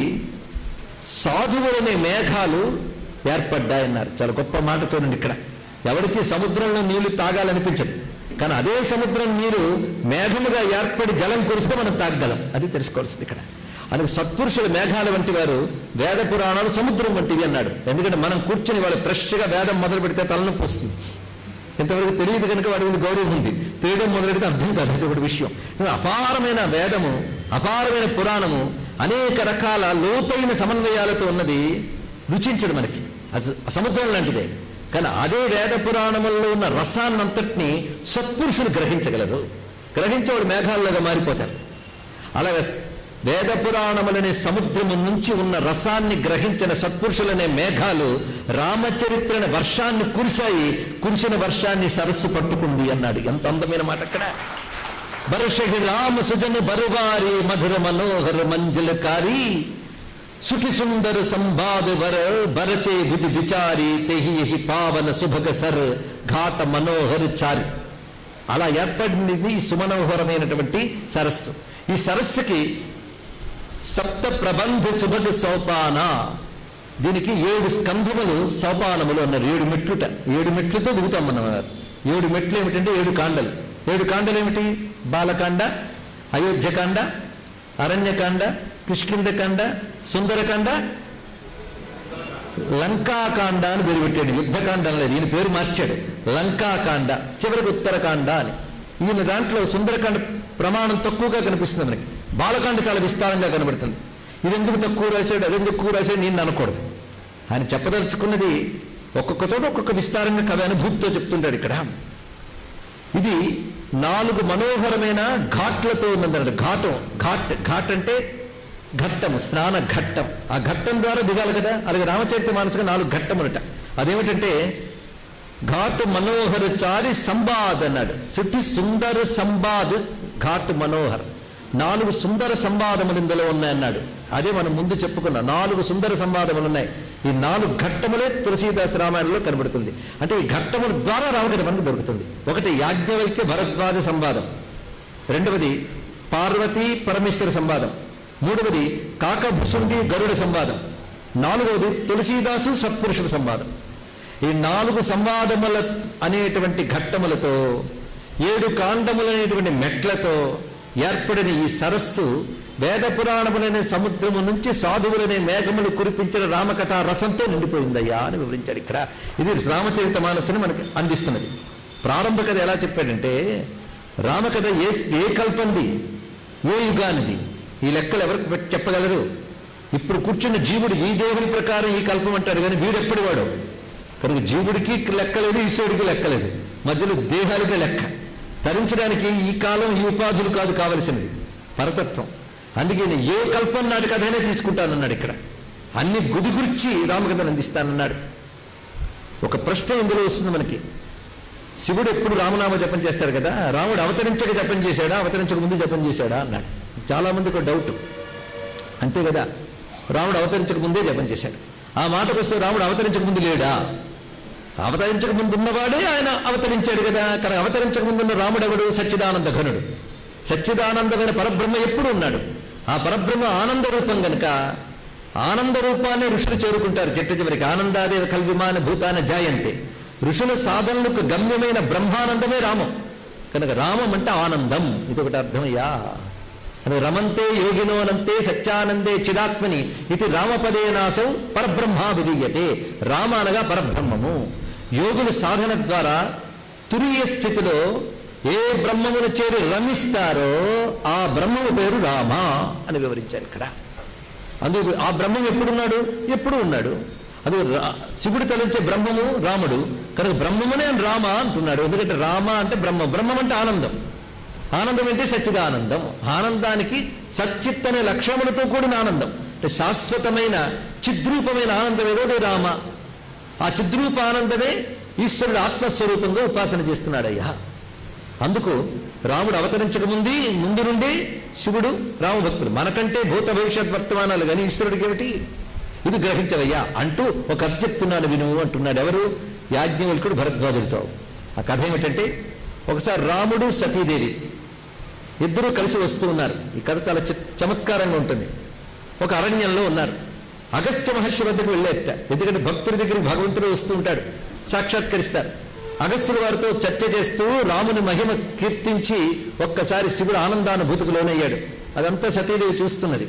సాధువులనే మేఘాలు ఏర్పడ్డాయన్నారు. చాలా గొప్ప మాట చూడండి. ఇక్కడ ఎవరికి సముద్రంలో నీళ్లు తాగాలనిపించదు, కానీ అదే సముద్రం నీరు మేఘముగా ఏర్పడి జలం కురిస్తే మనం తాగగలం. అది తెలుసుకోవాల్సింది ఇక్కడ. అందుకే సత్పురుషులు మేఘాల వంటి వారు, వేద పురాణాలు సముద్రం వంటివి అన్నాడు. ఎందుకంటే మనం కూర్చొని వాళ్ళు ఫ్రెష్గా వేదం మొదలు పెడితే తలనొప్పి వస్తుంది. ఇంతవరకు తెలియదు కనుక వాడి మీద గౌరవం ఉంది. తెలియడం మొదలెడితే అర్థం కాదు. అది ఒకటి విషయం. అపారమైన వేదము, అపారమైన పురాణము అనేక రకాల లోతైన సమన్వయాలతో ఉన్నది. రుచించడు మనకి, అది సముద్రం లాంటిదే. కానీ అదే వేద పురాణముల్లో ఉన్న రసాన్నంతటినీ సత్పురుషులు గ్రహించగలరు. గ్రహించేవాడు మేఘాల్లోగా మారిపోతారు. అలాగే వేద పురాణములనే సముద్రము నుంచి ఉన్న రసాన్ని గ్రహించిన సత్పురుషులనే మేఘాలు రామచరిత్రని వర్షాన్ని కురిశాయి. కురిసిన వర్షాన్ని సరస్సు పట్టుకుంది అన్నాడు. ఎంత అందమైన మాట అక్కడ. బర్షహి రామ సుజన బరువారి మధుర మనోహర మంజలకారి సుఖి సుందర సంవాద వర బరచే బుద్ధి విచారి తెహి పావన సుభగ సర్ ఘాట మనోహర చారి. అలా ఏర్పడింది ఈ సుమనోహరమైనటువంటి సరస్సు. ఈ సరస్సుకి సప్త ప్రబంధ సుభగ సోపాన, దీనికి 7 స్కంధములు సోపానములు అన్నారు. 7 మెట్లుట. 7 మెట్లతో దిగుతాం మనం. 7 మెట్లు ఏమిటంటే 7 కాండలు. 7 కాండలు ఏమిటి? బాలకాండ, అయోధ్యకాండ, అరణ్యకాండ, కిష్కింధకాండ, సుందరకాండ, లంకాకాండ అని పేరు పెట్టాడు. యుద్ధకాండ లేదు, ఈయన పేరు మార్చాడు. లంకాకాండ, చివరికి ఉత్తరకాండ అని. ఈయన దాంట్లో సుందరకాండ ప్రమాణం తక్కువగా కనిపిస్తుంది మనకి. బాలకాండ చాలా విస్తారంగా కనబడుతుంది. ఇది ఎందుకు తక్కువ రాశాడు, అది ఎందుకు ఎక్కువ రాశాడు నేను అనకూడదు. ఆయన చెప్పదలుచుకున్నది ఒక్కొక్క చోట ఒక్కొక్క విస్తారంగా కవి అనుభూతితో చెప్తుంటాడు. ఇక్కడ ఇది 4 మనోహరమైన ఘాట్లతో ఉన్నదన్నాడు. ఘాట్ అంటే ఘట్టము, స్నాన ఘట్టం. ఆ ఘట్టం ద్వారా దిగాలి కదా. అలాగే రామచరిత మానసగా 4 ఘట్టములట. అదేమిటంటే ఘాటు మనోహర చారి సంవాద్ అన్నాడు. సుటి సుందర సంవాద్ ఘాటు మనోహర్. 4 సుందర సంవాదములు ఇందులో ఉన్నాయన్నాడు. అదే మనం ముందు చెప్పుకున్నాం. 4 సుందర సంవాదములు ఉన్నాయి. ఈ 4 ఘట్టములే తులసీదాస రామాయణంలో కనబడుతుంది. అంటే ఈ ఘట్టముల ద్వారా రామకథ మనకు దొరుకుతుంది. ఒకటి యాజ్ఞవల్క్య భరద్వాజ సంవాదం, రెండవది పార్వతీ పరమేశ్వర సంవాదం, మూడవది కాకభుసుండి గరుడ సంవాదం, 4వది తులసీదాసు సత్పురుషుల సంవాదం. ఈ 4 సంవాదముల అనేటువంటి ఘట్టములతో 7 కాండములనేటువంటి మెట్లతో ఏర్పడిన ఈ సరస్సు వేద పురాణములనే సముద్రము నుంచి సాధువులనే మేఘములు కురిపించిన రామకథ రసంతో నిండిపోయిందయ్యా అని వివరించాడు. ఇక్కడ ఇది రామచరిత మానసని మనకి అందిస్తున్నది. ప్రారంభ కథ ఎలా చెప్పాడంటే రామకథ ఏ కల్పంది, ఏ యుగానిది, ఈ లెక్కలు ఎవరికి చెప్పగలరు? ఇప్పుడు కూర్చున్న జీవుడు ఈ దేవుని ప్రకారం ఈ కల్పం అంటాడు, కానీ వీడెప్పటి వాడు కనుక జీవుడికి లెక్కలేదు, ఈశ్వరుడికి లెక్కలేదు. మధ్యలో దేహాలుగా లెక్క. తరించడానికి ఈ కాలం ఈ ఉపాధులు కాదు కావలసినది, పరతత్వం. అందుకే నేను ఏ కల్పన నాటి కథనే తీసుకుంటానన్నాడు. ఇక్కడ అన్ని గుదిగుర్చి రామకథను అందిస్తానన్నాడు. ఒక ప్రశ్న ఇందులో వస్తుంది మనకి. శివుడు ఎప్పుడు రామనామ జపం చేస్తాడు కదా, రాముడు అవతరించక జపం చేశాడా, అవతరించక ముందు జపం చేశాడా అన్నాడు. చాలామందికి ఒక డౌట్. అంతే కదా, రాముడు అవతరించక ముందే జపం చేశాడు. ఆ మాటకు వస్తే రాముడు అవతరించక ముందు లేడా? అవతరించక ముందు ఉన్నవాడే ఆయన అవతరించాడు కదా. కానీ అవతరించక ముందున్న రాముడు ఎవడు? సచ్చిదానంద ఘనుడు. సచ్చిదానందమైన పరబ్రహ్మ ఎప్పుడు ఉన్నాడు. ఆ పరబ్రహ్మ ఆనంద రూపం కనుక ఆనంద రూపాన్ని ఋషులు చేరుకుంటారు. చెట్టు చివరికి ఆనందాదేవ కల్విమాన భూతాన జాయంతే. ఋషుల సాధనలకు గమ్యమైన బ్రహ్మానందమే రామం కనుక రామం అంటే ఆనందం. ఇది ఒకటి అర్థమయ్యా. అది రమంతే యోగినోనంతే సత్యానందే చిదాత్మని ఇది రామపదేనాశం పరబ్రహ్మా విధీయతే. రామ అనగా పరబ్రహ్మము. యోగుల సాధన ద్వారా తురీయ స్థితిలో ఏ బ్రహ్మమును చేరి రమిస్తారో ఆ బ్రహ్మము పేరు రామ అని వివరించారు ఇక్కడ. అందుకు ఆ బ్రహ్మం ఎప్పుడున్నాడు? ఎప్పుడు ఉన్నాడు. అది శివుడు తలంచే బ్రహ్మము రాముడు కనుక బ్రహ్మమునే రామ అంటున్నాడు. ఎందుకంటే రామ అంటే బ్రహ్మం, బ్రహ్మం అంటే ఆనందం, ఆనందం అంటే సచ్చిదానందం. ఆనందానికి సచ్చిత్ అనే లక్ష్యములతో కూడిన ఆనందం అంటే శాశ్వతమైన చిద్రూపమైన ఆనందం ఏదో రామ. ఆ చిద్రూప ఆనందమే ఈశ్వరుడు ఆత్మస్వరూపంగా ఉపాసన చేస్తున్నాడయ్యా. అందుకు రాముడు అవతరించక ముందు నుండి శివుడు రామభక్తుడు. మనకంటే భూత భవిష్యత్ వర్తమానాలు కానీ ఈశ్వరుడికి ఏమిటి? ఇది గ్రహించవయ్యా అంటూ ఒక కథ చెప్తున్నాను విను అంటున్నాడు. ఎవరు? యాజ్ఞవల్కుడు భరద్వాజుడితో. ఆ కథ ఏమిటంటే, ఒకసారి రాముడు సతీదేవి ఇద్దరూ కలిసి వస్తూ ఉన్నారు. ఈ కథ చాలా చమత్కారంగా ఉంటుంది. ఒక అరణ్యంలో ఉన్నారు. అగస్త్య మహర్షి వద్దకు వెళ్ళేట. ఎందుకంటే భక్తుడి దగ్గరికి భగవంతుడు వస్తూ ఉంటాడు, సాక్షాత్కరిస్తారు. అగస్త్యుల వారితో చర్చ చేస్తూ రాముని మహిమ కీర్తించి ఒక్కసారి శివుడు ఆనందానుభూతికి లోనయ్యాడు. అదంతా సతీదేవి చూస్తున్నది.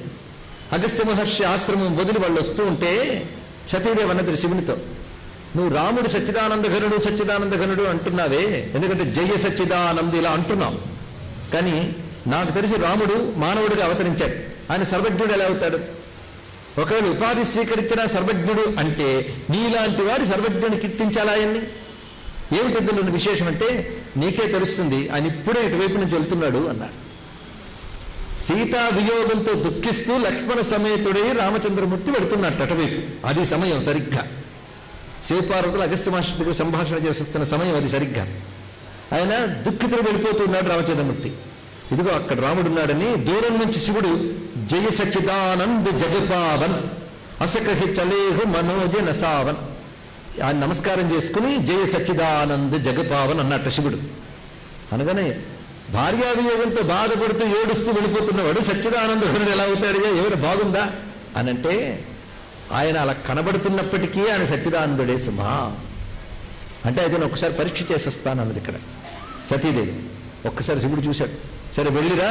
అగస్త్య మహర్షి ఆశ్రమం వదిలి వాళ్ళు వస్తూ ఉంటే సతీదేవి అన్నది శివునితో, నువ్వు రాముడు సచ్చిదానంద ఘనుడు అంటున్నావే, ఎందుకంటే జయ సచ్చిదానంద ఇలా అంటున్నావు. కానీ నాకు తెలిసి రాముడు మానవుడిగా అవతరించాడు. ఆయన సర్వజ్ఞుడు ఎలా అవుతాడు? ఒకవేళ ఉపాధి స్వీకరించిన సర్వజ్ఞుడు అంటే నీలాంటి వాడు సర్వజ్ఞుని కీర్తించాలా ఆయన్ని? ఏమిటి విశేషం అంటే నీకే తెలుస్తుంది. ఆయన ఇప్పుడే ఇటువైపు నుంచి వెళ్తున్నాడు అన్నాడు. సీతా వియోగంతో దుఃఖిస్తూ లక్ష్మణ సమేతుడై రామచంద్రమూర్తి వెడుతున్నట్టు అటువైపు. అది సమయం సరిగ్గా శివపార్వతులు అగస్త్య మహర్షి దగ్గర సంభాషణ చేస్తున్న సమయం అది సరిగ్గా. ఆయన దుఃఖితుడు వెళ్ళిపోతున్నాడు రామచంద్రమూర్తి. ఇదిగో అక్కడ రాముడున్నాడని దూరం నుంచి శివుడు జయ సచ్చిదానంద్ జగపావన్ అసకహి చలేహు మనోజ నసావన్ ఆయన నమస్కారం చేసుకుని జయ సచ్చిదానంద్ జగపావన్ అన్నట్టు శివుడు. అనగానే భార్యావియోగంతో బాధపడుతూ ఏడుస్తూ వెళ్ళిపోతున్నవాడు సచ్చిదానంద ఘనుడు ఎలా అవుతాడు? ఎవరు బాగుందా అనంటే ఆయన అలా కనబడుతున్నప్పటికీ ఆయన సచ్చిదానందుడే సుమా అంటే అయితే ఒకసారి పరీక్ష చేసేస్తాను అన్నది ఇక్కడ సతీదేవి. ఒక్కసారి శివుడు చూశాడు. సరే వెళ్ళిరా,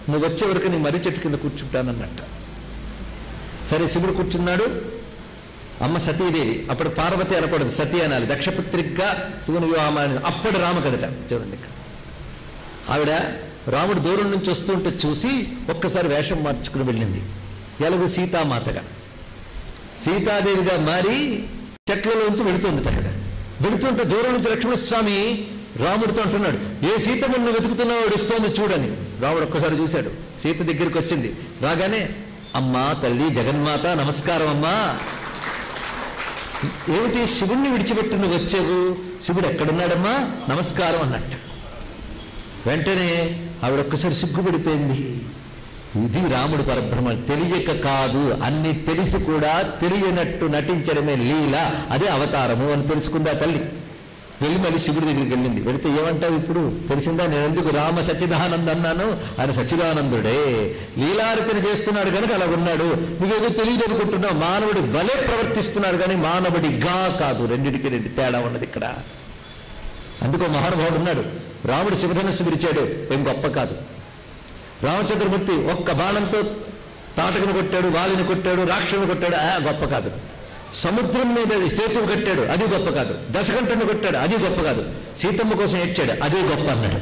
నువ్వు వచ్చే వరకు నీ మర్రి చెట్టు కింద కూర్చుంటానన్నట్ట. సరే శివుడు కూర్చున్నాడు. అమ్మ సతీదేవి, అప్పుడు పార్వతి అనకూడదు, సతీ అనాలి. దక్షపుత్రిగా శివుని వివాహం అప్పుడు రామ కదట. చూడండి ఇక్కడ ఆవిడ రాముడు దూరం నుంచి వస్తుంటే చూసి ఒక్కసారి వేషం మార్చుకుని వెళ్ళింది. ఎలాగో సీతామాతగా సీతాదేవిగా మారి చెట్లలోంచి వెళుతుంది. అక్కడ వెళుతుంటే దూరం నుంచి లక్ష్మణస్వామి రాముడితో అంటున్నాడు, ఏ సీతమ్మను వెతుకుతున్నావు వస్తోంది చూడని. రాముడు ఒక్కసారి చూశాడు. సీత దగ్గరికి వచ్చింది. రాగానే అమ్మా తల్లి జగన్మాత నమస్కారం అమ్మా. ఏమిటి శివుణ్ణి విడిచిపెట్టి నువ్వు వచ్చేవు? శివుడు ఎక్కడున్నాడమ్మా? నమస్కారం అన్నట్టు. వెంటనే ఆవిడ ఒక్కసారి సిగ్గుపడిపోయింది. ఇది రాముడు పరబ్రహ్మ. తెలియక కాదు, అన్ని తెలిసి కూడా తెలియనట్టు నటించడమే లీల, అదే అవతారము అని తెలుసుకుందా తల్లి. వెళ్ళి మళ్ళీ శివుడి దగ్గరికి వెళ్ళింది. వెళితే ఏమంటావు ఇప్పుడు? తెలిసిందా నేను ఎందుకు రామ సచ్చిదానంద అన్నాను? ఆయన సచ్చిదానందుడే లీలారచన చేస్తున్నాడు కనుక అలా ఉన్నాడు. నువ్వేదో తెలియదు అనుకుంటున్నావు. మానవుడి వలె ప్రవర్తిస్తున్నాడు కానీ మానవుడిగా కాదు. రెండింటికి రెండు తేడా ఉన్నది ఇక్కడ. అందుకో మహానుభావుడు ఉన్నాడు. రాముడు శివధనస్సు విరిచాడు, ఏం గొప్ప కాదు. రామచంద్రమూర్తి ఒక్క బాణంతో తాటకను కొట్టాడు, వాలిని కొట్టాడు, రాక్షసుని కొట్టాడు, గొప్ప కాదు. సముద్రం మీద సేతువు కట్టాడు, అది గొప్ప కాదు. దశకంఠను కొట్టాడు, అది గొప్ప కాదు. సీతమ్మ కోసం ఏడ్చాడు, అదే గొప్ప అన్నాడు.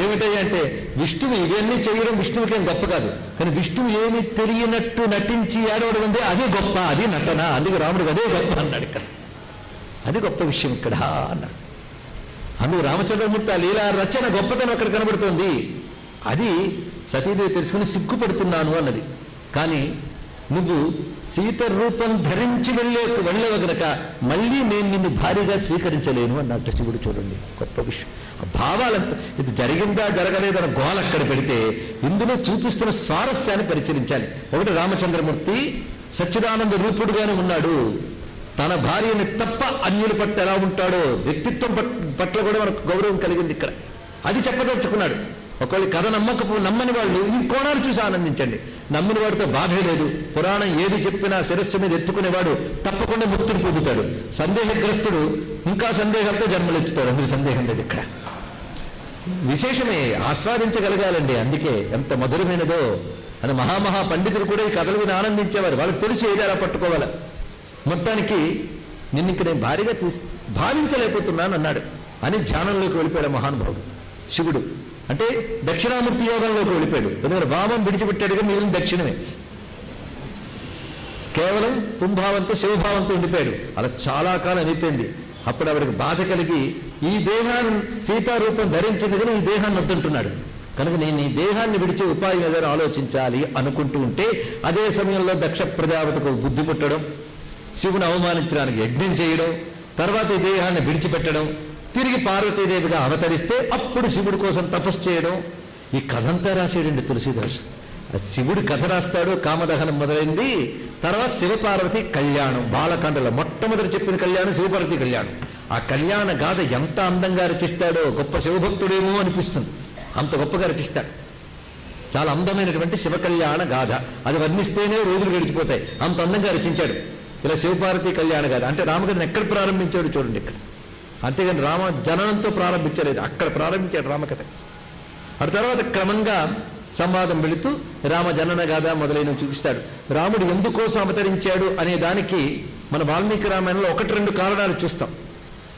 ఏమిటయ్యా అంటే విష్ణువు ఇవన్నీ చేయడం విష్ణువుకేం గొప్ప కాదు. కానీ విష్ణువు ఏమి తెలియనట్టు నటించి ఏడవడం ఉంది, అదే గొప్ప, అది నటన. అందుకే రాముడికి అదే గొప్ప అన్నాడు ఇక్కడ. అది గొప్ప విషయం ఇక్కడ అన్నాడు. అందుకు రామచంద్రమూర్తి ఆ లీలా రచన గొప్పతనం అక్కడ కనబడుతుంది. అది సతీదేవి తెలుసుకుని సిగ్గుపడుతున్నాను అన్నది. కానీ నువ్వు సీత రూపం ధరించి వెళ్ళేవ గనక మళ్ళీ నేను నిన్ను భారీగా స్వీకరించలేను అన్నట్టు శివుడు. చూడండి గొప్ప విషయం. ఆ భావాలంతా ఇది జరిగిందా జరగలేదన్న గోల అక్కడ పెడితే ఇందులో చూపిస్తున్న స్వారస్యాన్ని పరిశీలించాలి. ఒకటి, రామచంద్రమూర్తి సచ్చిదానంద రూపుడుగానే ఉన్నాడు. తన భార్యని తప్ప అన్యుల పట్ల ఎలా ఉంటాడో వ్యక్తిత్వం పట్ల కూడా మనకు గౌరవం కలిగింది ఇక్కడ. అది చెప్పదలుచుకున్నాడు. ఒకవేళ కథ నమ్మని వాళ్ళు ఈ కోణాలు చూసి ఆనందించండి. నమ్మిన వాడితో బాధే లేదు. పురాణం ఏది చెప్పినా శిరస్సు మీద ఎత్తుకునేవాడు తప్పకుండా ముక్తిని పొందుతాడు. సందేహగ్రస్తుడు ఇంకా సందేహాలతో జన్మలెత్తుతాడు. అందుకు సందేహం లేదు. ఇక్కడ విశేషమే ఆస్వాదించగలగాలండి. అందుకే ఎంత మధురమైనదో అని మహామహా పండితులు కూడా ఈ కథలు విని ఆనందించేవారు. వాళ్ళకి తెలిసి ఏది అలా పట్టుకోవాలి. మొత్తానికి నిన్ను ఇంక నేను భారీగా భావించలేకపోతున్నాను అన్నాడు అని ధ్యానంలోకి వెళ్ళిపోయాడు మహానుభావుడు శివుడు. అంటే దక్షిణామూర్తి యోగంలోకి వెళ్ళిపోయాడు. ఎందుకంటే వామం విడిచిపెట్టాడుగా మిగిలిన దక్షిణమే. కేవలం కుంభావంతో శివభావంతో ఉండిపోయాడు. అలా చాలా కాలం అయిపోయింది. అప్పుడు ఆవిడకి బాధ కలిగి ఈ దేహాన్ని సీతారూపం ధరించింది కానీ ఈ దేహాన్ని వద్దంటున్నాడు. కనుక నేను ఈ దేహాన్ని విడిచే ఉపాయం ఏదైనా ఆలోచించాలి అనుకుంటూ ఉంటే అదే సమయంలో దక్ష ప్రజాపతికి బుద్ధి పుట్టడం, శివుని అవమానించడానికి యజ్ఞం చేయడం, తర్వాత ఈ దేహాన్ని విడిచిపెట్టడం, తిరిగి పార్వతీదేవిగా అవతరిస్తే అప్పుడు శివుడి కోసం తపస్సు చేయడం. ఈ కథంతా రాసేయండి తులసీదాసు. శివుడి కథ రాస్తాడు. కామదహనం మొదలైంది. తర్వాత శివపార్వతి కళ్యాణం, బాలకాండలో మొట్టమొదటి చెప్పిన కళ్యాణం శివపార్వతి కళ్యాణం. ఆ కళ్యాణ గాథ ఎంత అందంగా రచిస్తాడో, గొప్ప శివభక్తుడేమో అనిపిస్తుంది. అంత గొప్పగా రచిస్తాడు. చాలా అందమైనటువంటి శివ కళ్యాణ గాథ. అది వర్ణిస్తేనే రోజులు గడిచిపోతాయి. అంత అందంగా రచించాడు. ఇలా శివపార్వతి కళ్యాణ గాథ అంటే రామకథను ఎక్కడ ప్రారంభించాడు చూడండి ఇక్కడ. అంతేగాని రామ జననంతో ప్రారంభించలేదు, అక్కడ ప్రారంభించాడు రామకథ. ఆ తర్వాత క్రమంగా సంవాదం వెళుతూ రామ జనన గాథ మొదలైనవి చూపిస్తాడు. రాముడు ఎందుకోసం అవతరించాడు అనే దానికి మన వాల్మీకి రామాయణంలో 1-2 కారణాలు చూస్తాం.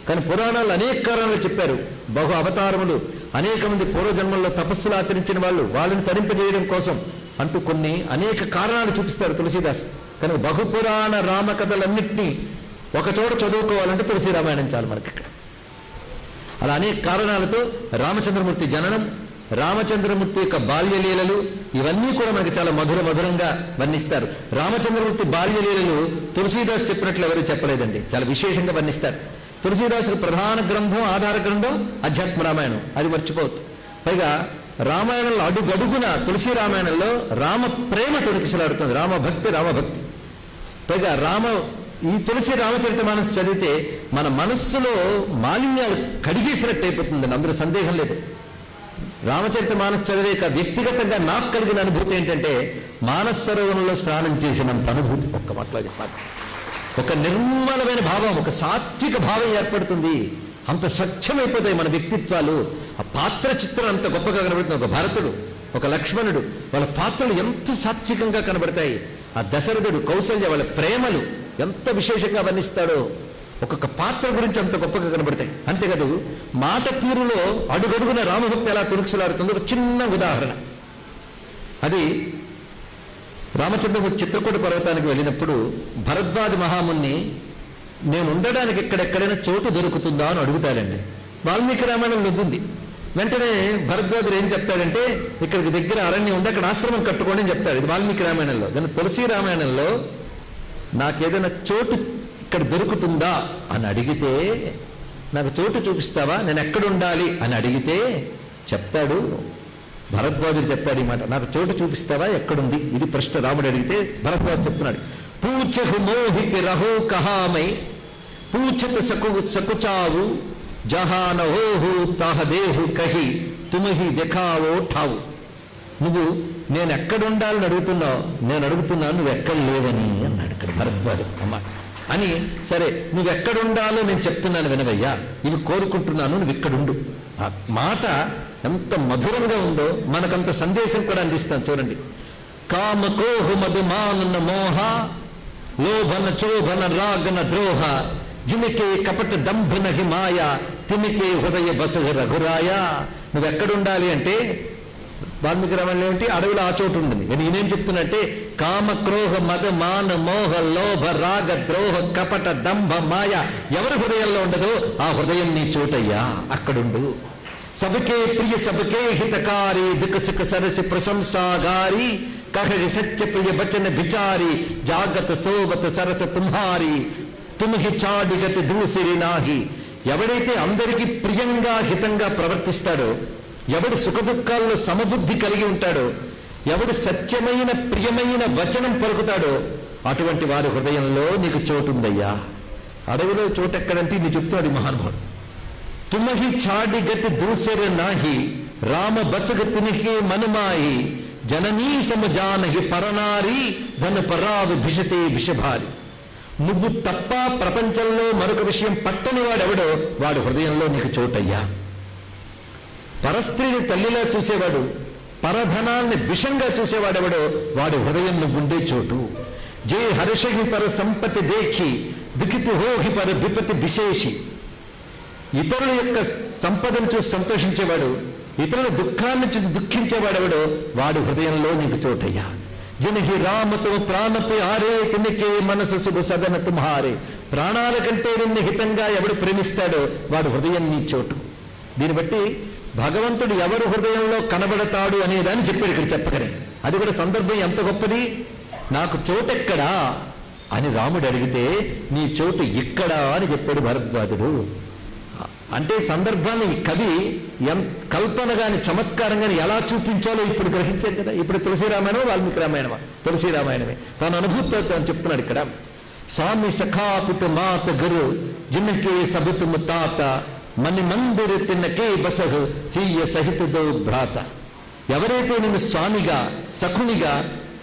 కానీ పురాణాలు అనేక కారణాలు చెప్పారు. బహు అవతారములు, అనేక మంది పూర్వజన్మల్లో తపస్సులు ఆచరించిన వాళ్ళని తరింపజేయడం కోసం అంటూ అనేక కారణాలు చూపిస్తారు తులసీదాస్. కనుక బహుపురాణ రామకథలన్నింటినీ ఒకచోట చదువుకోవాలంటే తులసి రామాయణం చాలు మనకి ఇక్కడ. అలా అనేక కారణాలతో రామచంద్రమూర్తి జననం, రామచంద్రమూర్తి యొక్క బాల్యలీలలు ఇవన్నీ కూడా మనకి చాలా మధురంగా వర్ణిస్తారు. రామచంద్రమూర్తి బాల్యలీలలు తులసీదాస్ చెప్పినట్లు ఎవరు చెప్పలేదండి. చాలా విశేషంగా వర్ణిస్తారు. తులసీదాసు ప్రధాన గ్రంథం, ఆధార గ్రంథం అధ్యాత్మ రామాయణం. అది మర్చిపోవద్దు. పైగా రామాయణంలో అడుగడుగున తులసి రామాయణంలో రామ ప్రేమ తొడికిసలాడుతుంది. రామభక్తి. పైగా ఈ తులసి రామచరితమానస్ చదివితే మన మనస్సులో మాలిన్యాలు కడిగేసినట్టు అయిపోతుంది. అందులో సందేహం లేదు. రామచరితమానస్ చదివేక వ్యక్తిగతంగా నాకు కలిగిన అనుభూతి ఏంటంటే మానస సరోవరంలో స్నానం చేసినంత అనుభూతి. ఒక్క మాటలో చెప్పాలి. ఒక నిర్మలమైన భావం, ఒక సాత్విక భావం ఏర్పడుతుంది. అంత స్వచ్ఛమైపోతాయి మన వ్యక్తిత్వాలు. ఆ పాత్ర చిత్రం అంత గొప్పగా కనబడుతుంది. ఒక భరతుడు, ఒక లక్ష్మణుడు, వాళ్ళ పాత్రలు ఎంత సాత్వికంగా కనబడతాయి. ఆ దశరథుడు, కౌసల్య, వాళ్ళ ప్రేమలు ఎంత విశేషంగా వర్ణిస్తాడో. ఒక్కొక్క పాత్ర గురించి అంత గొప్పగా కనబడతాయి. అంతేకాదు మాట తీరులో అడుగడుగున రామభక్తి ఎలా తులుక్సలాడుతుందో ఒక చిన్న ఉదాహరణ. అది రామచంద్రమూర్తి చిత్రకూట పర్వతానికి వెళ్ళినప్పుడు భరద్వాజ మహాముని నేను ఉండడానికి ఎక్కడెక్కడైనా చోటు దొరుకుతుందా అని అడుగుతాడండి. వాల్మీకి రామాయణంలో ఉంది. వెంటనే భరద్వాజుడు ఏం చెప్తాడంటే ఇక్కడికి దగ్గర అరణ్యం ఉంది, అక్కడ ఆశ్రమం కట్టుకోండి అని చెప్తాడు. ఇది వాల్మీకి రామాయణంలో. కానీ తులసి రామాయణంలో నాకేదైనా చోటు ఇక్కడ దొరుకుతుందా అని అడిగితే, నాకు చోటు చూపిస్తావా, నేను ఎక్కడ ఉండాలి అని అడిగితే చెప్తాడు. భరద్వాజుడు చెప్తాడు ఈ మాట, నాకు చోటు చూపిస్తావా, ఎక్కడుంది? ఇది ప్రశ్న రాముడు అడిగితే భరద్వాజు చెప్తున్నాడు. పూచహు మోహితి రహో కహామై పూచత సకుచావు జహాన ఓహు తాహదేహు కహి తుమహి దెఖావో ఠావు. నువ్వు నేను ఎక్కడుండాలని అడుగుతున్నావు, నేను అడుగుతున్నాను నువ్వు ఎక్కడ లేవని అన్నాడు ఇక్కడ భరద్వాజు. అమ్మ అని సరే నువ్వు ఎక్కడుండాలో నేను చెప్తున్నాను వినవయ్యా, ఇవి కోరుకుంటున్నాను, నువ్వు ఇక్కడుండు. ఆ మాట ఎంత మధురంగా ఉందో మనకంత సందేశం కూడా అందిస్తాను చూడండి. కామకోహు మధుమాన మోహ లోభన చోభన రాగన ద్రోహ జిమికే కపట దంభన హిమాయ తిమికే హృదయ బస రఘురాయ. నువ్వెక్కడుండాలి అంటే వాల్మీకి రామాయణం ఏమిటి? అడవిలో ఆ చోటు ఉంటుంది. కానీ ఈయనేం చెప్తున్నట్టే కామ క్రోహ మద మాన మోహ లోభ రాగ ద్రోహ కపట దంభ మాయ ఎవరి హృదయంలో ఉండదో ఆ హృదయం నీ చోటయ్యా, అక్కడుండు. సబకే ప్రియ సబకే హితకారి దుఃఖ సుఖ సరసి ప్రశంసాగారి కహరి సత్య ప్రియ బచన విచారి జాగత సోబత సరస తుమ్హారి తుమ్హి చాడిగతి దూసిరి నాహి. ఎవడైతే అందరికీ ప్రియంగా హితంగా ప్రవర్తిస్తాడో, ఎవడు సుఖదుఖాల్లో సమబుద్ధి కలిగి ఉంటాడో, ఎవడు సత్యమైన ప్రియమైన వచనం పలుకుతాడో అటువంటి వారి హృదయంలో నీకు చోటుందయ్యా. అడవిలో చోటు ఎక్కడంటే నీ చెప్తాడు మహానుభావుడు. తుమహి చాడి గతి దూసెర నాహి రామ బసగ తినిహి మనుమాయి జననీ సమజానహి పరనారి ధన పరావి భిషతే విషభారి. నువ్వు తప్ప ప్రపంచంలో మరొక విషయం పట్టని వాడెవడో వాడు హృదయంలో నీకు చోటయ్యా. పరస్త్రీని తల్లిలా చూసేవాడు, పరధనాన్ని విషంగా చూసేవాడెవడో వాడు హృదయం నువ్వుండే చోటు. జే హర్షహి పర సంపత్తి దేఖి దికితి హోహి పర విపతి విశేషి. ఇతరుల యొక్క సంపదను చూసి సంతోషించేవాడు, ఇతరుల దుఃఖాన్ని చూసి దుఃఖించేవాడెవడో వాడు హృదయంలో నీకు చోటయ్యా. జనహి రామతో ప్రాణపి ఆరే తినికే మనసు శుభ సదన తుమ్హారే. ప్రాణాల కంటే నిన్ను హితంగా ఎవడు ప్రేమిస్తాడో వాడు హృదయం నీ చోటు. దీన్ని బట్టి భగవంతుడు ఎవరు హృదయంలో కనబడతాడు అనేదాన్ని చెప్పాడు ఇక్కడ చెప్పకనే. అది కూడా సందర్భం ఎంత గొప్పది. నాకు చోటెక్కడా అని రాముడు అడిగితే నీ చోటు ఇక్కడా అని చెప్పాడు భరద్వాజుడు. అంటే సందర్భాన్ని కవి కల్పనగాని చమత్కారంగాని ఎలా చూపించాలో ఇప్పుడు గ్రహించారు కదా. ఇప్పుడు తులసి రామాయణమా వాల్మీకి రామాయణమా? తులసి రామాయణమే. తన అనుభూతితో అని చెప్తున్నాడు ఇక్కడ. స్వామి సఖాపుత మాత గురు జిన్నకే సబుతుము తాత మని మందిర తిన్నకే బసహు సీయ సహితుదో భ్రాత. ఎవరైతే నేను స్వామిగా, సఖునిగా,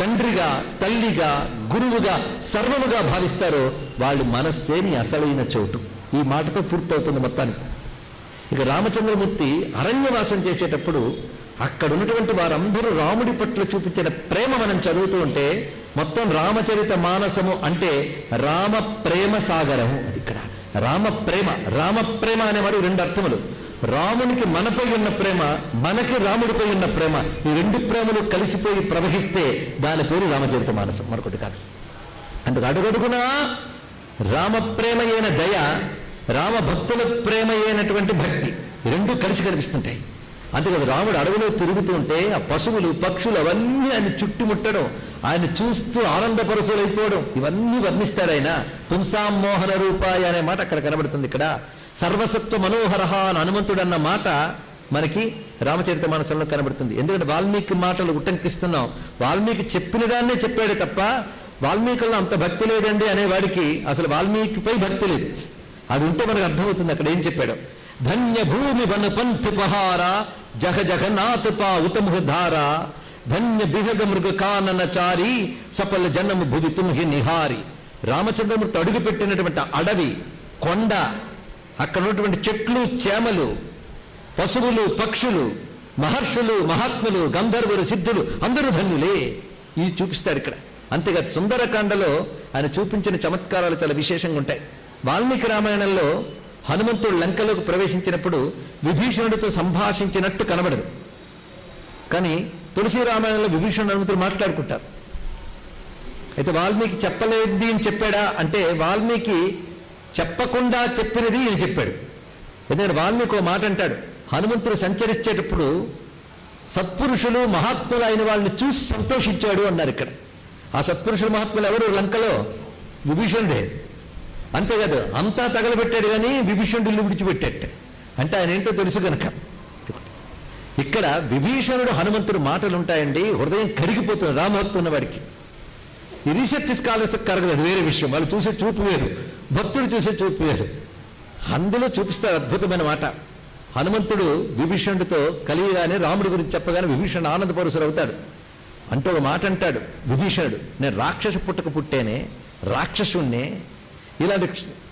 తండ్రిగా, తల్లిగా, గురువుగా, సర్వముగా భావిస్తారో వాళ్ళు మనస్సేని అసలైన చోటు. ఈ మాటతో పూర్తవుతుంది మొత్తానికి. ఇక రామచంద్రమూర్తి అరణ్యవాసం చేసేటప్పుడు అక్కడ ఉన్నటువంటి వారందరూ రాముడి పట్ల చూపించిన ప్రేమ మనం చదువుతూ ఉంటే మొత్తం రామచరిత మానసము అంటే రామ ప్రేమ సాగరము. అది ఇక్కడ రామ ప్రేమ అనేవాడు రెండు అర్థములు. రామునికి మనపై ఉన్న ప్రేమ, మనకి రాముడిపై ఉన్న ప్రేమ, ఈ రెండు ప్రేమలు కలిసిపోయి ప్రవహిస్తే దాని పేరు రామచరిత మానసం, మరొకటి కాదు. అందుకు అడుగడుగునా రామ ప్రేమ అయిన దయ, రామ భక్తుల ప్రేమ అయినటువంటి భక్తి, రెండు కలిసి కనిపిస్తుంటాయి. అంతేకాదు రాముడు అడవిలో తిరుగుతూ ఉంటే ఆ పశువులు పక్షులు అవన్నీ ఆయన చుట్టుముట్టడం, ఆయన చూస్తూ ఆనందపరసులైపోవడం, ఇవన్నీ వర్ణిస్తాడు ఆయన. పుంసాం మోహన రూపాయ అనే మాట అక్కడ కనబడుతుంది. ఇక్కడ సర్వసత్వ మనోహర అని హనుమంతుడు అన్న మాట మనకి రామచరిత మానసంలో కనబడుతుంది. ఎందుకంటే వాల్మీకి మాటలు ఉటంకిస్తున్నాం. వాల్మీకి చెప్పిన దాన్నే చెప్పాడు తప్ప వాల్మీకుల్లో అంత భక్తి లేదండి అనేవాడికి అసలు వాల్మీకిపై భక్తి లేదు. అది ఉంటే మనకు అర్థమవుతుంది అక్కడ ఏం చెప్పాడు. ధన్య భూమి వన పంథుపహార జగ జగన్నాథ పా ఉతముధార ధన్య బిహగ మృగ కాననచారి సఫల జనము భువి తుమ్హి నిహారి. రామచంద్రమూర్తి అడుగుపెట్టినటువంటి అడవి, కొండ, అక్కడ ఉన్నటువంటి చెట్లు, చేమలు, పశువులు, పక్షులు, మహర్షులు, మహాత్ములు, గంధర్వులు, సిద్ధులు అందరూ ధన్యులే. ఇది చూపిస్తాడు ఇక్కడ. అంతేకాదు సుందరకాండలో ఆయన చూపించిన చమత్కారాలు చాలా విశేషంగా ఉంటాయి. వాల్మీకి రామాయణంలో హనుమంతుడు లంకలోకి ప్రవేశించినప్పుడు విభీషణుడితో సంభాషించినట్టు కనబడదు. కానీ తులసి రామాయణంలో విభీషణుడు హనుమంతుడు మాట్లాడుకుంటారు. అయితే వాల్మీకి చెప్పలేది అని చెప్పాడా అంటే వాల్మీకి చెప్పకుండా చెప్పినది ఈయన చెప్పాడు. ఎందుకంటే వాల్మీకి ఒక మాట అంటాడు, హనుమంతుడు సంచరించేటప్పుడు సత్పురుషులు మహాత్ములు అయిన వాళ్ళని చూసి సంతోషించాడు అన్నారు. ఇక్కడ ఆ సత్పురుషులు మహాత్ములు ఎవరు? లంకలో విభీషణుడే. అంతేకాదు అంతా తగలబెట్టాడు కానీ విభీషణుడు ఇల్లు విడిచిపెట్టాడు. అంటే ఆయన ఏంటో తెలుసు కనుక. ఇక్కడ విభీషణుడు హనుమంతుడు మాటలు ఉంటాయండి, హృదయం కరిగిపోతుంది రామభక్తు ఉన్నవాడికి. ఈ రీసెర్చ్ స్కాలర్స్ కరగదు, అది వేరే విషయం. వాళ్ళు చూసే చూపు వేరు, భక్తుడు చూసే చూపు వేరు. అందులో చూపిస్తారు అద్భుతమైన మాట. హనుమంతుడు విభీషణుడితో కలియగానే రాముడి గురించి చెప్పగానే విభీషణుడు ఆనందపరుసుడు అవుతాడు. అంటూ ఒక మాట అంటాడు విభీషణుడు, నేను రాక్షస పుట్టక పుట్టేనే, రాక్షసుణ్ణే, ఇలాంటి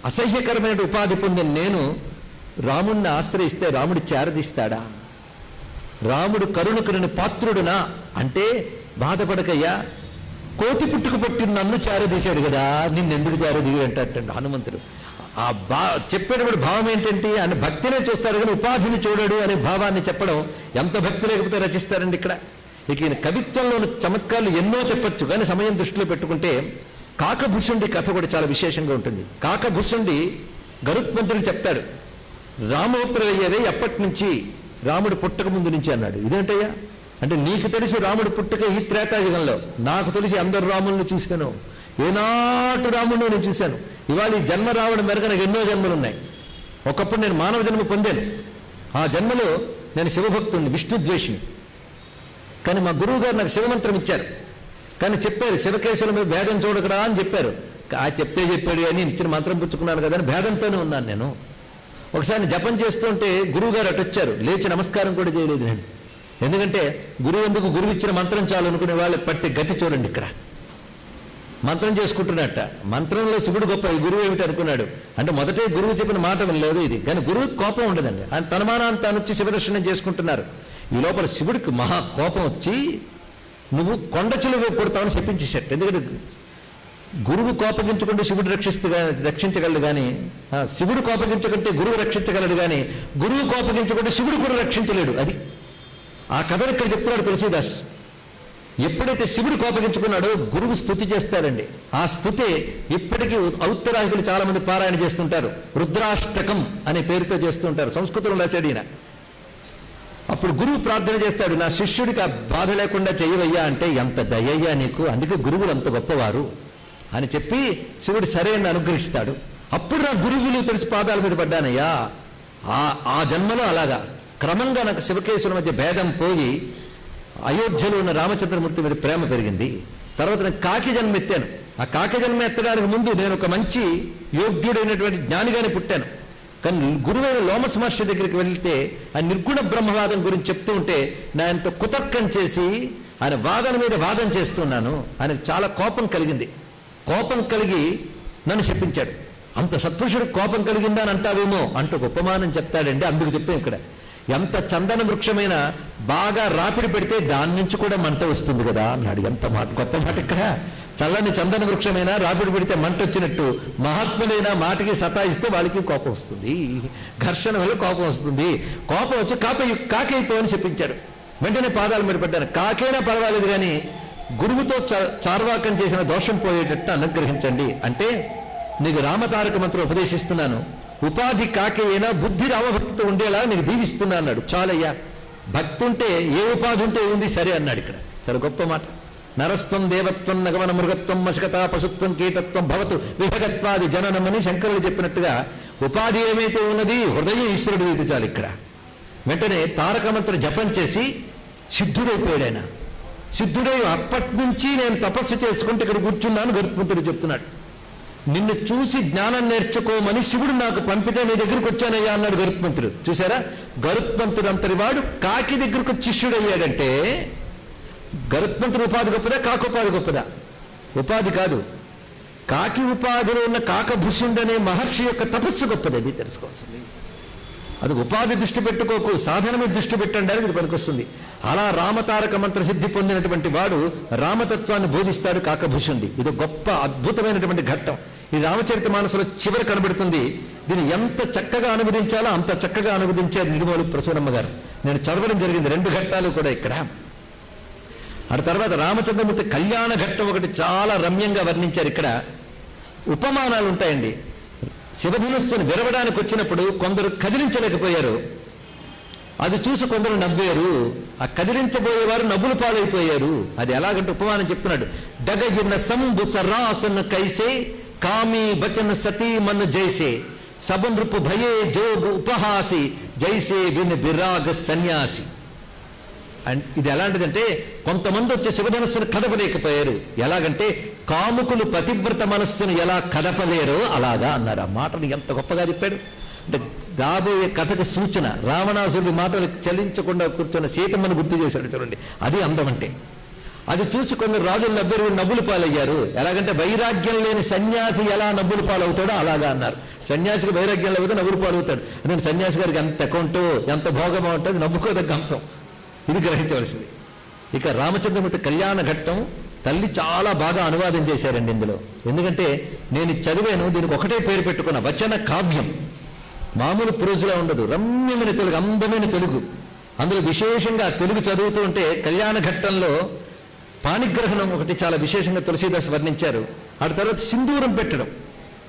అసహ్యకరమైన ఉపాధి పొందిన నేను రాముణ్ణి ఆశ్రయిస్తే రాముడు చేరదీస్తాడా? రాముడు కరుణకుని పాత్రుడునా అంటే బాధపడకయ్యా, కోతి పుట్టుకు పట్టి నన్ను చేరదీశాడు కదా, నిన్నెందుకు చేరదీవి అంటాడు హనుమంతుడు. ఆ చెప్పేటప్పుడు భావం ఏంటంటే ఆయన భక్తినే చూస్తాడు కానీ ఉపాధిని చూడడు అనే భావాన్ని చెప్పడం ఎంత భక్తి లేకపోతే రచిస్తారండి ఇక్కడ. ఇక ఈయన కవిత్వంలోని చమత్కారాలు ఎన్నో చెప్పచ్చు, కానీ సమయం దృష్టిలో పెట్టుకుంటే కాకభుషుండి కథ కూడా చాలా విశేషంగా ఉంటుంది. కాకభుషుండి గరుత్మంతుడికి చెప్తాడు, రామోత్తరయ్యేదే ఎప్పటి నుంచి, రాముడు పుట్టక ముందు నుంచి అన్నాడు. ఇదేంటయ్యా అంటే, నీకు తెలిసి రాముడు పుట్టక ఈ త్రేతాయుగంలో, నాకు తెలిసి అందరు రాములను చూశాను, ఏనాటు రాముడిని నేను చూశాను. ఇవాళ ఈ జన్మ రావడం మేరకు నాకు ఎన్నో జన్మలు ఉన్నాయి. ఒకప్పుడు నేను మానవ జన్మ పొందాను, ఆ జన్మలో నేను శివభక్తుడిని, విష్ణుద్వేషిని. కానీ మా గురువు గారు నాకు శివమంత్రం ఇచ్చారు, కానీ చెప్పారు శివకేశవుల మీద భేదం చూడకరా అని చెప్పారు. ఆ చెప్పాడు అని ఇచ్చిన మంత్రం పుచ్చుకున్నాను కదా అని భేదంతోనే ఉన్నాను నేను. ఒకసారి జపం చేస్తుంటే గురువు గారు అటు వచ్చారు, లేచి నమస్కారం కూడా చేయలేదు నేను. ఎందుకంటే గురువు ఎందుకు, గురువు ఇచ్చిన మంత్రం చాలు అనుకునే వాళ్ళకి పట్టే గతి చూడండి. ఇక్కడ మంత్రం చేసుకుంటున్నట్ట, మంత్రంలో శివుడు గొప్ప, ఈ గురువు ఏమిటి అనుకున్నాడు. అంటే మొదటే గురువు చెప్పిన మాట లేదు ఇది, కానీ గురువుకి కోపం ఉండదండి. ఆయన తనమానాన్ని తాను వచ్చి శివదర్శనం చేసుకుంటున్నారు. ఈ లోపల శివుడికి మహా కోపం వచ్చి, నువ్వు కొండ చిలువ పుడతావని చెప్పించేసేట. ఎందుకంటే గురువు కోపగించుకుంటే శివుడు రక్షించగలడు కానీ, శివుడు కోపగించుకుంటే గురువు రక్షించగలడు కానీ, గురువు కోపగించుకుంటే శివుడు కూడా రక్షించలేడు. అది ఆ కథను ఇక్కడ చెప్తున్నాడు తులసీదాస్. ఎప్పుడైతే శివుడు కోపగించుకున్నాడో గురువు స్తుతి చేస్తాడండి. ఆ స్తుతి ఇప్పటికీ ఔత్తరాహికులు చాలా మంది పారాయణ చేస్తుంటారు. రుద్రాష్టకం అనే పేరుతో చేస్తుంటారు, సంస్కృతంలో రాశాడు ఈయన. అప్పుడు గురువు ప్రార్థన చేస్తాడు, నా శిష్యుడికి ఆ బాధ లేకుండా చేయవయ్యా అంటే, ఎంత దయ్యయ్యా నీకు, అందుకే గురువులు అంత గొప్పవారు అని చెప్పి శివుడు సరే అని అనుగ్రహిస్తాడు. అప్పుడు నా గురువులు తెలిసి పాదాల మీద పడ్డానయ్యా. ఆ జన్మలో అలాగా క్రమంగా నాకు శివకేశవుల మధ్య భేదం పోయి అయోధ్యలో ఉన్న రామచంద్రమూర్తి మీద ప్రేమ పెరిగింది. తర్వాత నేను కాకి జన్మ ఎత్తాను. ఆ కాకి జన్మ ఎత్తడానికి ముందు నేను ఒక మంచి యోగ్యుడైనటువంటి జ్ఞానిగానే పుట్టాను. కానీ గురువైన లోమస్ మాస్టర్ దగ్గరికి వెళ్తే ఆ నిర్గుణ బ్రహ్మవాదం గురించి చెప్తూ ఉంటే నాయనతో కుతర్కం చేసి ఆయన వాదన మీద వాదన చేస్తున్నాను. ఆయనకు చాలా కోపం కలిగింది. కోపం కలిగి నన్ను చెప్పించాడు. అంత సత్పురుషుడు కోపం కలిగిందా అని అంటావేమో అంటూ ఉపమానం చెప్తాడండి. అందుకు చెప్పాం ఇక్కడ, ఎంత చందన వృక్షమైన బాగా రాపిడి పెడితే దాని నుంచి కూడా మంట వస్తుంది కదా అన్నాడు. ఎంత మాట, గొప్ప మాట. ఇక్కడ చల్లని చందన వృక్షమైనా రాపిడి పెడితే మంట వచ్చినట్టు, మహాత్ములైన మాటకి సతాయిస్తే వాళ్ళకి కోపం వస్తుంది, ఘర్షణ వల్ల కోపం వస్తుంది. కోపం వచ్చి కాకైపోవని చెప్పించాడు. వెంటనే పాదాలు మీద పడ్డాను. కాకైనా పర్వాలేదు కానీ గురువుతో చార్వాకం చేసిన దోషం పోయేటట్టు అనుగ్రహించండి అంటే, నీకు రామతారక మంత్రం ఉపదేశిస్తున్నాను, ఉపాధి కాకైనా బుద్ధి రామభక్తితో ఉండేలా నీకు దీవిస్తున్నా అన్నాడు. చాలయ్యా, భక్తి ఉంటే ఏ ఉపాధి ఉంటే ఉంది సరే అన్నాడు. ఇక్కడ చాలా గొప్ప మాట. నరస్త్వం దేవత్వం నగమన మృగత్వం మశకత పశుత్వం కీటత్వం భవతు విభగత్వాది జననమని శంకరుడు చెప్పినట్టుగా ఉపాధి ఏమైతే ఉన్నది హృదయం ఈశ్వరుడు అయితే చాలు. ఇక్కడ వెంటనే తారక మంత్ర జపం చేసి సిద్ధుడైపోయాడు ఆయన. సిద్ధుడై అప్పటి నుంచి నేను తపస్సు చేసుకుంటే ఇక్కడ కూర్చున్నాను. గరుత్మంతుడు చెప్తున్నాడు, నిన్ను చూసి జ్ఞానం నేర్చుకోమని శివుడు నాకు పంపితే నీ దగ్గరికి వచ్చానయ్యా అన్నాడు గరుత్మంతుడు. చూసారా, గరుత్మంతుడు అంతటి వాడు కాకి దగ్గరకు శిష్యుడయ్యాడంటే, గరుత్మంతుడు ఉపాధి గొప్పదా, కాకోపాధి గొప్పదా? ఉపాధి కాదు, కాకి ఉపాధిలో ఉన్న కాకభుషుండనే మహర్షి యొక్క తపస్సు గొప్పది. అది తెలుసుకోవాల్సింది. అది ఉపాధి దృష్టి పెట్టుకోకు, సాధన మీద దృష్టి పెట్టడానికి ఇది పనికొస్తుంది. అలా రామతారక మంత్ర సిద్ధి పొందినటువంటి వాడు రామతత్వాన్ని బోధిస్తాడు కాకభుషుండి. ఇది గొప్ప అద్భుతమైనటువంటి ఘట్టం. ఈ రామచరిత మానసులో చివరి కనబడుతుంది. దీన్ని ఎంత చక్కగా అనువదించాలో అంత చక్కగా అనువదించారు నిడుమోలు ప్రసూనమ్మ గారు. నేను చదవడం జరిగింది 2 ఘట్టాలు కూడా ఇక్కడ. ఆ తర్వాత రామచంద్రమూర్తి కళ్యాణ ఘట్టం ఒకటి చాలా రమ్యంగా వర్ణించారు. ఇక్కడ ఉపమానాలు ఉంటాయండి. శివధనుస్సును విరవడానికి వచ్చినప్పుడు కొందరు కదిలించలేకపోయారు, అది చూసి కొందరు నవ్వారు. ఆ కదిలించబోయేవారు నవ్వులు పాలైపోయారు. అది ఎలాగంటే ఉపమానం చెప్తున్నాడు. డగయిన సంబు సరాసన కైసే కామి బచన సతీ మన జైసే సబనృపు భయే జోగు ఉపహాసి జైసే విన్ విరాగ సన్యాసి. అండ్ ఇది ఎలాంటిదంటే, కొంతమంది వచ్చే శివధనస్సును కదపలేకపోయారు. ఎలాగంటే కాముకులు పతివ్రత మనస్సును ఎలా కదపలేరో అలాగా అన్నారు. ఆ మాటను ఎంత గొప్పగా చెప్పాడు అంటే, రాబోయే కథకు సూచన. రావణాసురుడి మాటలు చలించకుండా కూర్చున్న సీతమ్మను గుర్తు చేశాడు చూడండి. అది అందం అంటే. అది చూసి కొందరు రాజులు నవ్వులు పాలయ్యారు. ఎలాగంటే వైరాగ్యం లేని సన్యాసి ఎలా నవ్వులు పాలవుతాడో అలాగా అన్నారు. సన్యాసికి వైరాగ్యం లేకపోతే నవ్వులు పాలవుతాడు. అందుకని సన్యాసి గారికి ఎంత అకౌంటో ఎంత భోగమో ఉంటుంది, నవ్వుకోదగ్గ అంశం. ఇది గ్రహించవలసింది. ఇక రామచంద్రమూర్తి కళ్యాణ ఘట్టం తల్లి చాలా బాగా అనువాదం చేశారండి ఇందులో. ఎందుకంటే నేను చదివాను, దీనికి ఒకటే పేరు పెట్టుకున్న వచన కావ్యం. మామూలు ప్రోజులా ఉండదు, రమ్యమైన తెలుగు, అందమైన తెలుగు. అందులో విశేషంగా తెలుగు చదువుతూ ఉంటే కళ్యాణ ఘట్టంలో పాణిగ్రహణం ఒకటి చాలా విశేషంగా తులసీదాస్ వర్ణించారు. ఆ తర్వాత సింధూరం పెట్టడం,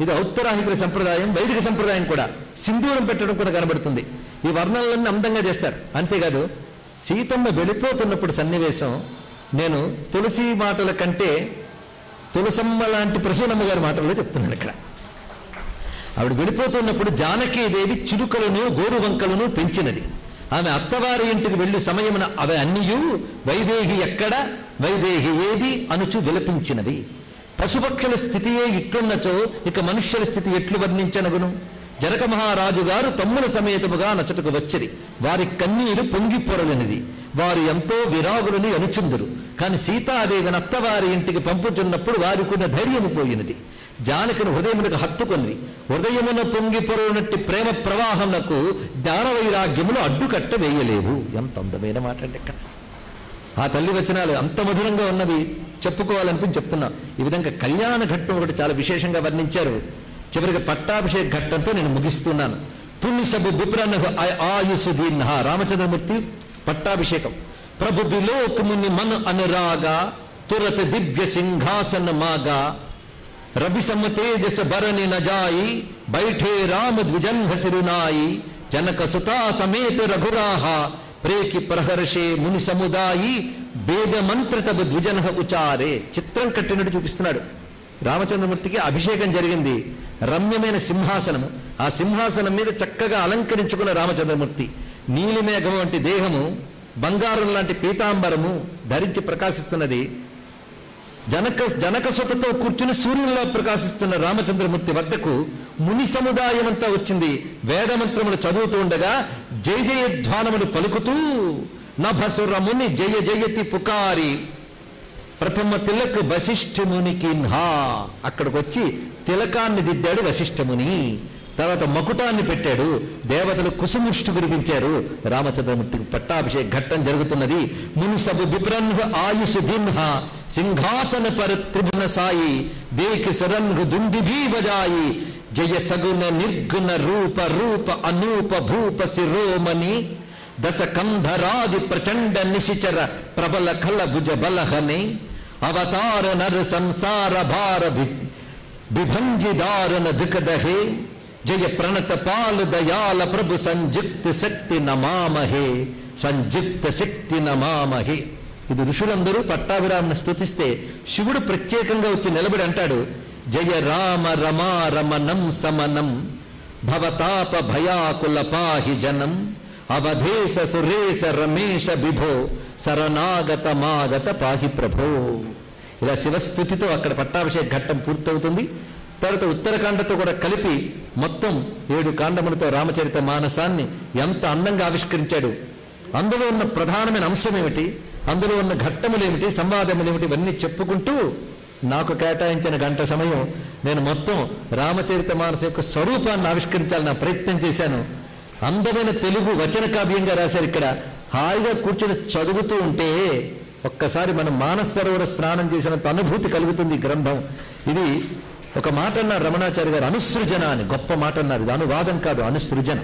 ఇది ఔత్తరాహిక సంప్రదాయం, వైదిక సంప్రదాయం కూడా. సింధూరం పెట్టడం కూడా కనబడుతుంది. ఈ వర్ణనలన్నీ అందంగా చేస్తారు. అంతేకాదు సీతమ్మ వెళ్ళిపోతున్నప్పుడు సన్నివేశం, నేను తులసి మాటల కంటే తులసమ్మ లాంటి ప్రసూనమ్మ గారి మాటల్లో చెప్తున్నాను ఇక్కడ. ఆవిడ వెళ్ళిపోతున్నప్పుడు జానకీదేవి చిలుకలను గోరు వంకలను పెంచినది. ఆమె అత్తవారి ఇంటికి వెళ్లి సమయమున అవి అన్నియు వైదేహి ఎక్కడ, వైదేహి ఏది అనుచు విలపించినవి. పశుపక్షుల స్థితియే ఇట్లున్నచో ఇక మనుష్యుల స్థితి ఎట్లు వర్ణించనగును. జనక మహారాజు గారు తమ్ముల సమేతముగా నచ్చటకు వచ్చిరి. వారి కన్నీరు పొంగి పొరలినది. వారు ఎంతో విరాగులని అనుచుందురు. కానీ సీతాదేవిని అత్తవారి ఇంటికి పంపుచున్నప్పుడు వారికున్న ధైర్యము పోయినది. జానకిని హృదయమునకు హత్తుకొంది. హృదయమున పొంగి పొరలినట్టి ప్రేమ ప్రవాహమునకు జ్ఞాన వైరాగ్యములు అడ్డుకట్ట వేయలేవు. ఎంత అందమైన మాట అండి ఇక్కడ. ఆ తల్లి వచనాలు అంత మధురంగా ఉన్నవి, చెప్పుకోవాలనిపించి చెప్తున్నా. ఈ విధంగా కళ్యాణ ఘట్టం ఒకటి చాలా విశేషంగా వర్ణించారు. చివరికి పట్టాభిషేక ఘట్టంతో నేను ముగిస్తున్నాను. పుణ్యసభు విప్రనహు ఆయుసు దీర్ణ. రామచంద్రమూర్తి పట్టాభిషేకం. ప్రభు బిలోక్ ముని మన్ అనురాగా తురత దివ్య సింహాసన మాగా రవి సమ తేజస భరణి నజాయి బైఠే రామ ద్విజన్హ సిరునాయి జనక సుతా సమేత రఘురాహ ప్రేకి ప్రహర్షే ముని సముదాయి వేద మంత్ర తబ ద్విజన్హ ఉచారే. చిత్రం కట్టినట్టు చూపిస్తున్నాడు. రామచంద్రమూర్తికి అభిషేకం జరిగింది. రమ్యమైన సింహాసనము, ఆ సింహాసనం మీద చక్కగా అలంకరించుకున్న రామచంద్రమూర్తి. నీలిమేఘం వంటి దేహము, బంగారం లాంటి పీతాంబరము ధరించి ప్రకాశిస్తున్నది. జనకసుతతో కూర్చుని సూర్యునిలా ప్రకాశిస్తున్న రామచంద్రమూర్తి వద్దకు ముని సముదాయం అంతా వచ్చింది. వేదమంత్రములు చదువుతూ ఉండగా జయ జయధ్వానములు పలుకుతూ నభసురముని జయ జయతి పుకారి ప్రథమ తిలక్ వశిష్ఠమునికి హా. అక్కడికి వచ్చి తిలకాన్ని దిద్దాడు వశిష్ఠముని. తర్వాత మకుటాన్ని పెట్టాడు. దేవతలు కుసుముష్టి కురిపించారు. రామచంద్రమూర్తికి పట్టాభిషేక ఘట్టం జరుగుతున్నది. మునిసబు విప్రన్హ ఆయుష్ దిన్హ సింహాసన పర త్రిభువన సాయి దేకి సురన్హు దుండిభీ బజాయి జయ సగుణ నిర్గుణ రూప రూప అనూప భూప శిరోమణి దశ కంధరాది ప్రచండ నిశిచర ప్రబల ఖల భుజ బలహని అవతార నర సంసార భార విభంజి దారుణ దికదహే జయ ప్రణత పాలు దయాల ప్రభు సంయుక్త శక్తి నమామహే, సంయుక్త శక్తి నమామహే. ఇది ఋషులందరూ పట్టాభిరామను స్తుతిస్తే శివుడు ప్రత్యేకంగా వచ్చి నిలబడి అంటాడు, జయ రామ రమా రమణం సమనం భవతాప భయాకుల పాహి జనం అవధేశ సురేశ రమేశ విభో శరణాగత మాగత పాహి ప్రభో. ఇలా శివస్థుతితో అక్కడ పట్టాభిషేక ఘట్టం పూర్తవుతుంది. తర్వాత ఉత్తరకాండతో కూడా కలిపి మొత్తం 7 కాండములతో రామచరిత మానసాన్ని ఎంత అందంగా ఆవిష్కరించాడు. అందులో ఉన్న ప్రధానమైన అంశం ఏమిటి, అందులో ఉన్న ఘట్టములేమిటి, సంవాదములేమిటి, ఇవన్నీ చెప్పుకుంటూ నాకు కేటాయించిన గంట సమయం నేను మొత్తం రామచరిత మానస యొక్క స్వరూపాన్ని ఆవిష్కరించాలని నా ప్రయత్నం చేశాను. అందమైన తెలుగు వచన కావ్యంగా రాశారు. ఇక్కడ హాయిగా కూర్చొని చదువుతూ ఉంటే ఒక్కసారి మనం మానస సరోవర స్నానం చేసినంత అనుభూతి కలుగుతుంది ఈ గ్రంథం. ఇది ఒక మాట అన్నారు రమణాచార్య గారు, అనుసృజన అని గొప్ప మాట అన్నారు. ఇది అనువాదం కాదు, అనుసృజన.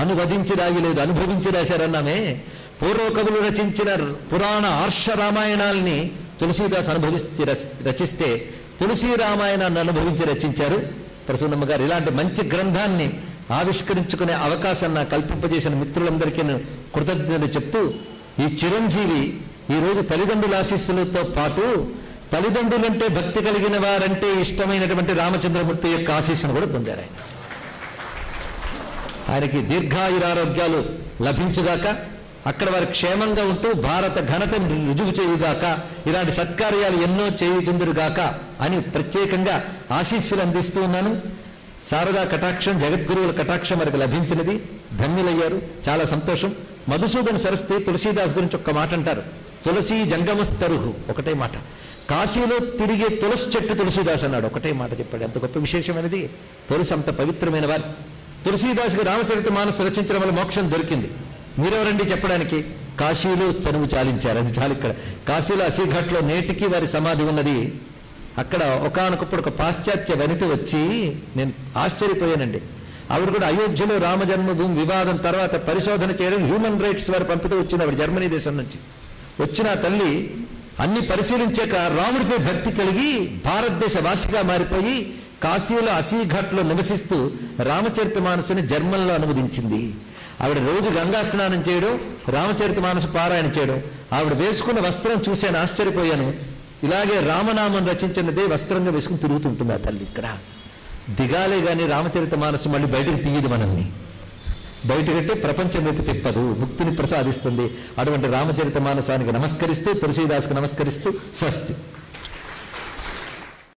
అనువదించి రాయలేదు, అనుభవించి రాశారన్నామే. పూర్వ కవులు రచించిన పురాణ ఆర్ష రామాయణాల్ని తులసీదాస్ అనుభవించి రచిస్తే తులసీ రామాయణాన్ని అనుభవించి రచించారు ప్రసూనమ్మ గారు. ఇలాంటి మంచి గ్రంథాన్ని ఆవిష్కరించుకునే అవకాశం నాకు కల్పింపజేసిన మిత్రులందరికీ కృతజ్ఞతలు చెప్తూ, ఈ చిరంజీవి ఈరోజు తల్లిదండ్రుల ఆశీస్సులతో పాటు తల్లిదండ్రులంటే భక్తి కలిగిన వారంటే ఇష్టమైనటువంటి రామచంద్రమూర్తి యొక్క ఆశీస్సును కూడా పొందారు. ఆయనకి దీర్ఘాయురారోగ్యాలు లభించుగాక, అక్కడ వారు క్షేమంగా ఉంటూ భారత ఘనతను రుజువు చేయుగాక, ఇలాంటి సత్కార్యాలు ఎన్నో చేయుచుందురుగాక అని ప్రత్యేకంగా ఆశీస్సులు అందిస్తూ ఉన్నాను. శారదా కటాక్షం, జగద్గురువుల కటాక్షం మనకు లభించినది. ధన్యులయ్యారు, చాలా సంతోషం. మధుసూదన సరస్వతి తులసీదాస్ గురించి ఒక్క మాట అంటారు, తులసీ జంగమస్తరుహు, ఒకటే మాట. కాశీలో తిరిగే తులసి చెట్టు తులసీదాస్ అన్నాడు, ఒకటే మాట చెప్పాడు. ఎంత గొప్ప విశేషమైనది. తులసి అంత పవిత్రమైన వారు. తులసీదాస్కి రామచరిత మానస రచించడం వల్ల మోక్షం దొరికింది. మీరెవరండి చెప్పడానికి? కాశీలో చనువు చాలించారు. అది చాలు. ఇక్కడ కాశీలో అసీఘట్లో నేటికి వారి సమాధి ఉన్నది. అక్కడ ఒకానొకప్పుడు ఒక పాశ్చాత్య వనిత వచ్చి, నేను ఆశ్చర్యపోయానండి. ఆవిడ కూడా అయోధ్యలో రామజన్మభూమి వివాదం తర్వాత పరిశోధన చేయడం హ్యూమన్ రైట్స్ వారు పంపితే వచ్చింది. ఆవిడ జర్మనీ దేశం నుంచి వచ్చిన తల్లి అన్ని పరిశీలించాక రాముడిపై భక్తి కలిగి భారతదేశ వాసిగా మారిపోయి కాశీలో అసీఘట్లో నివసిస్తూ రామచరితమానసుని జర్మన్లో అనువదించింది. ఆవిడ రోజు గంగా స్నానం చేయడం, రామచరితమానసు పారాయణ చేయడం. ఆవిడ వేసుకున్న వస్త్రం చూశాను, ఆశ్చర్యపోయాను. ఇలాగే రామనామం రచించినదే వస్త్రంగా వేసుకుని తిరుగుతుంటుంది ఆ తల్లి. ఇక్కడ దిగాలే కానీ రామచరితమానసు మళ్ళీ బయటకు తీయదు, మనల్ని బయటకంటే ప్రపంచం వైపు తిప్పదు, ముక్తిని ప్రసాదిస్తుంది. అటువంటి రామచరితమానసానికి నమస్కరిస్తూ, తులసీదాస్కి నమస్కరిస్తూ స్వస్తి.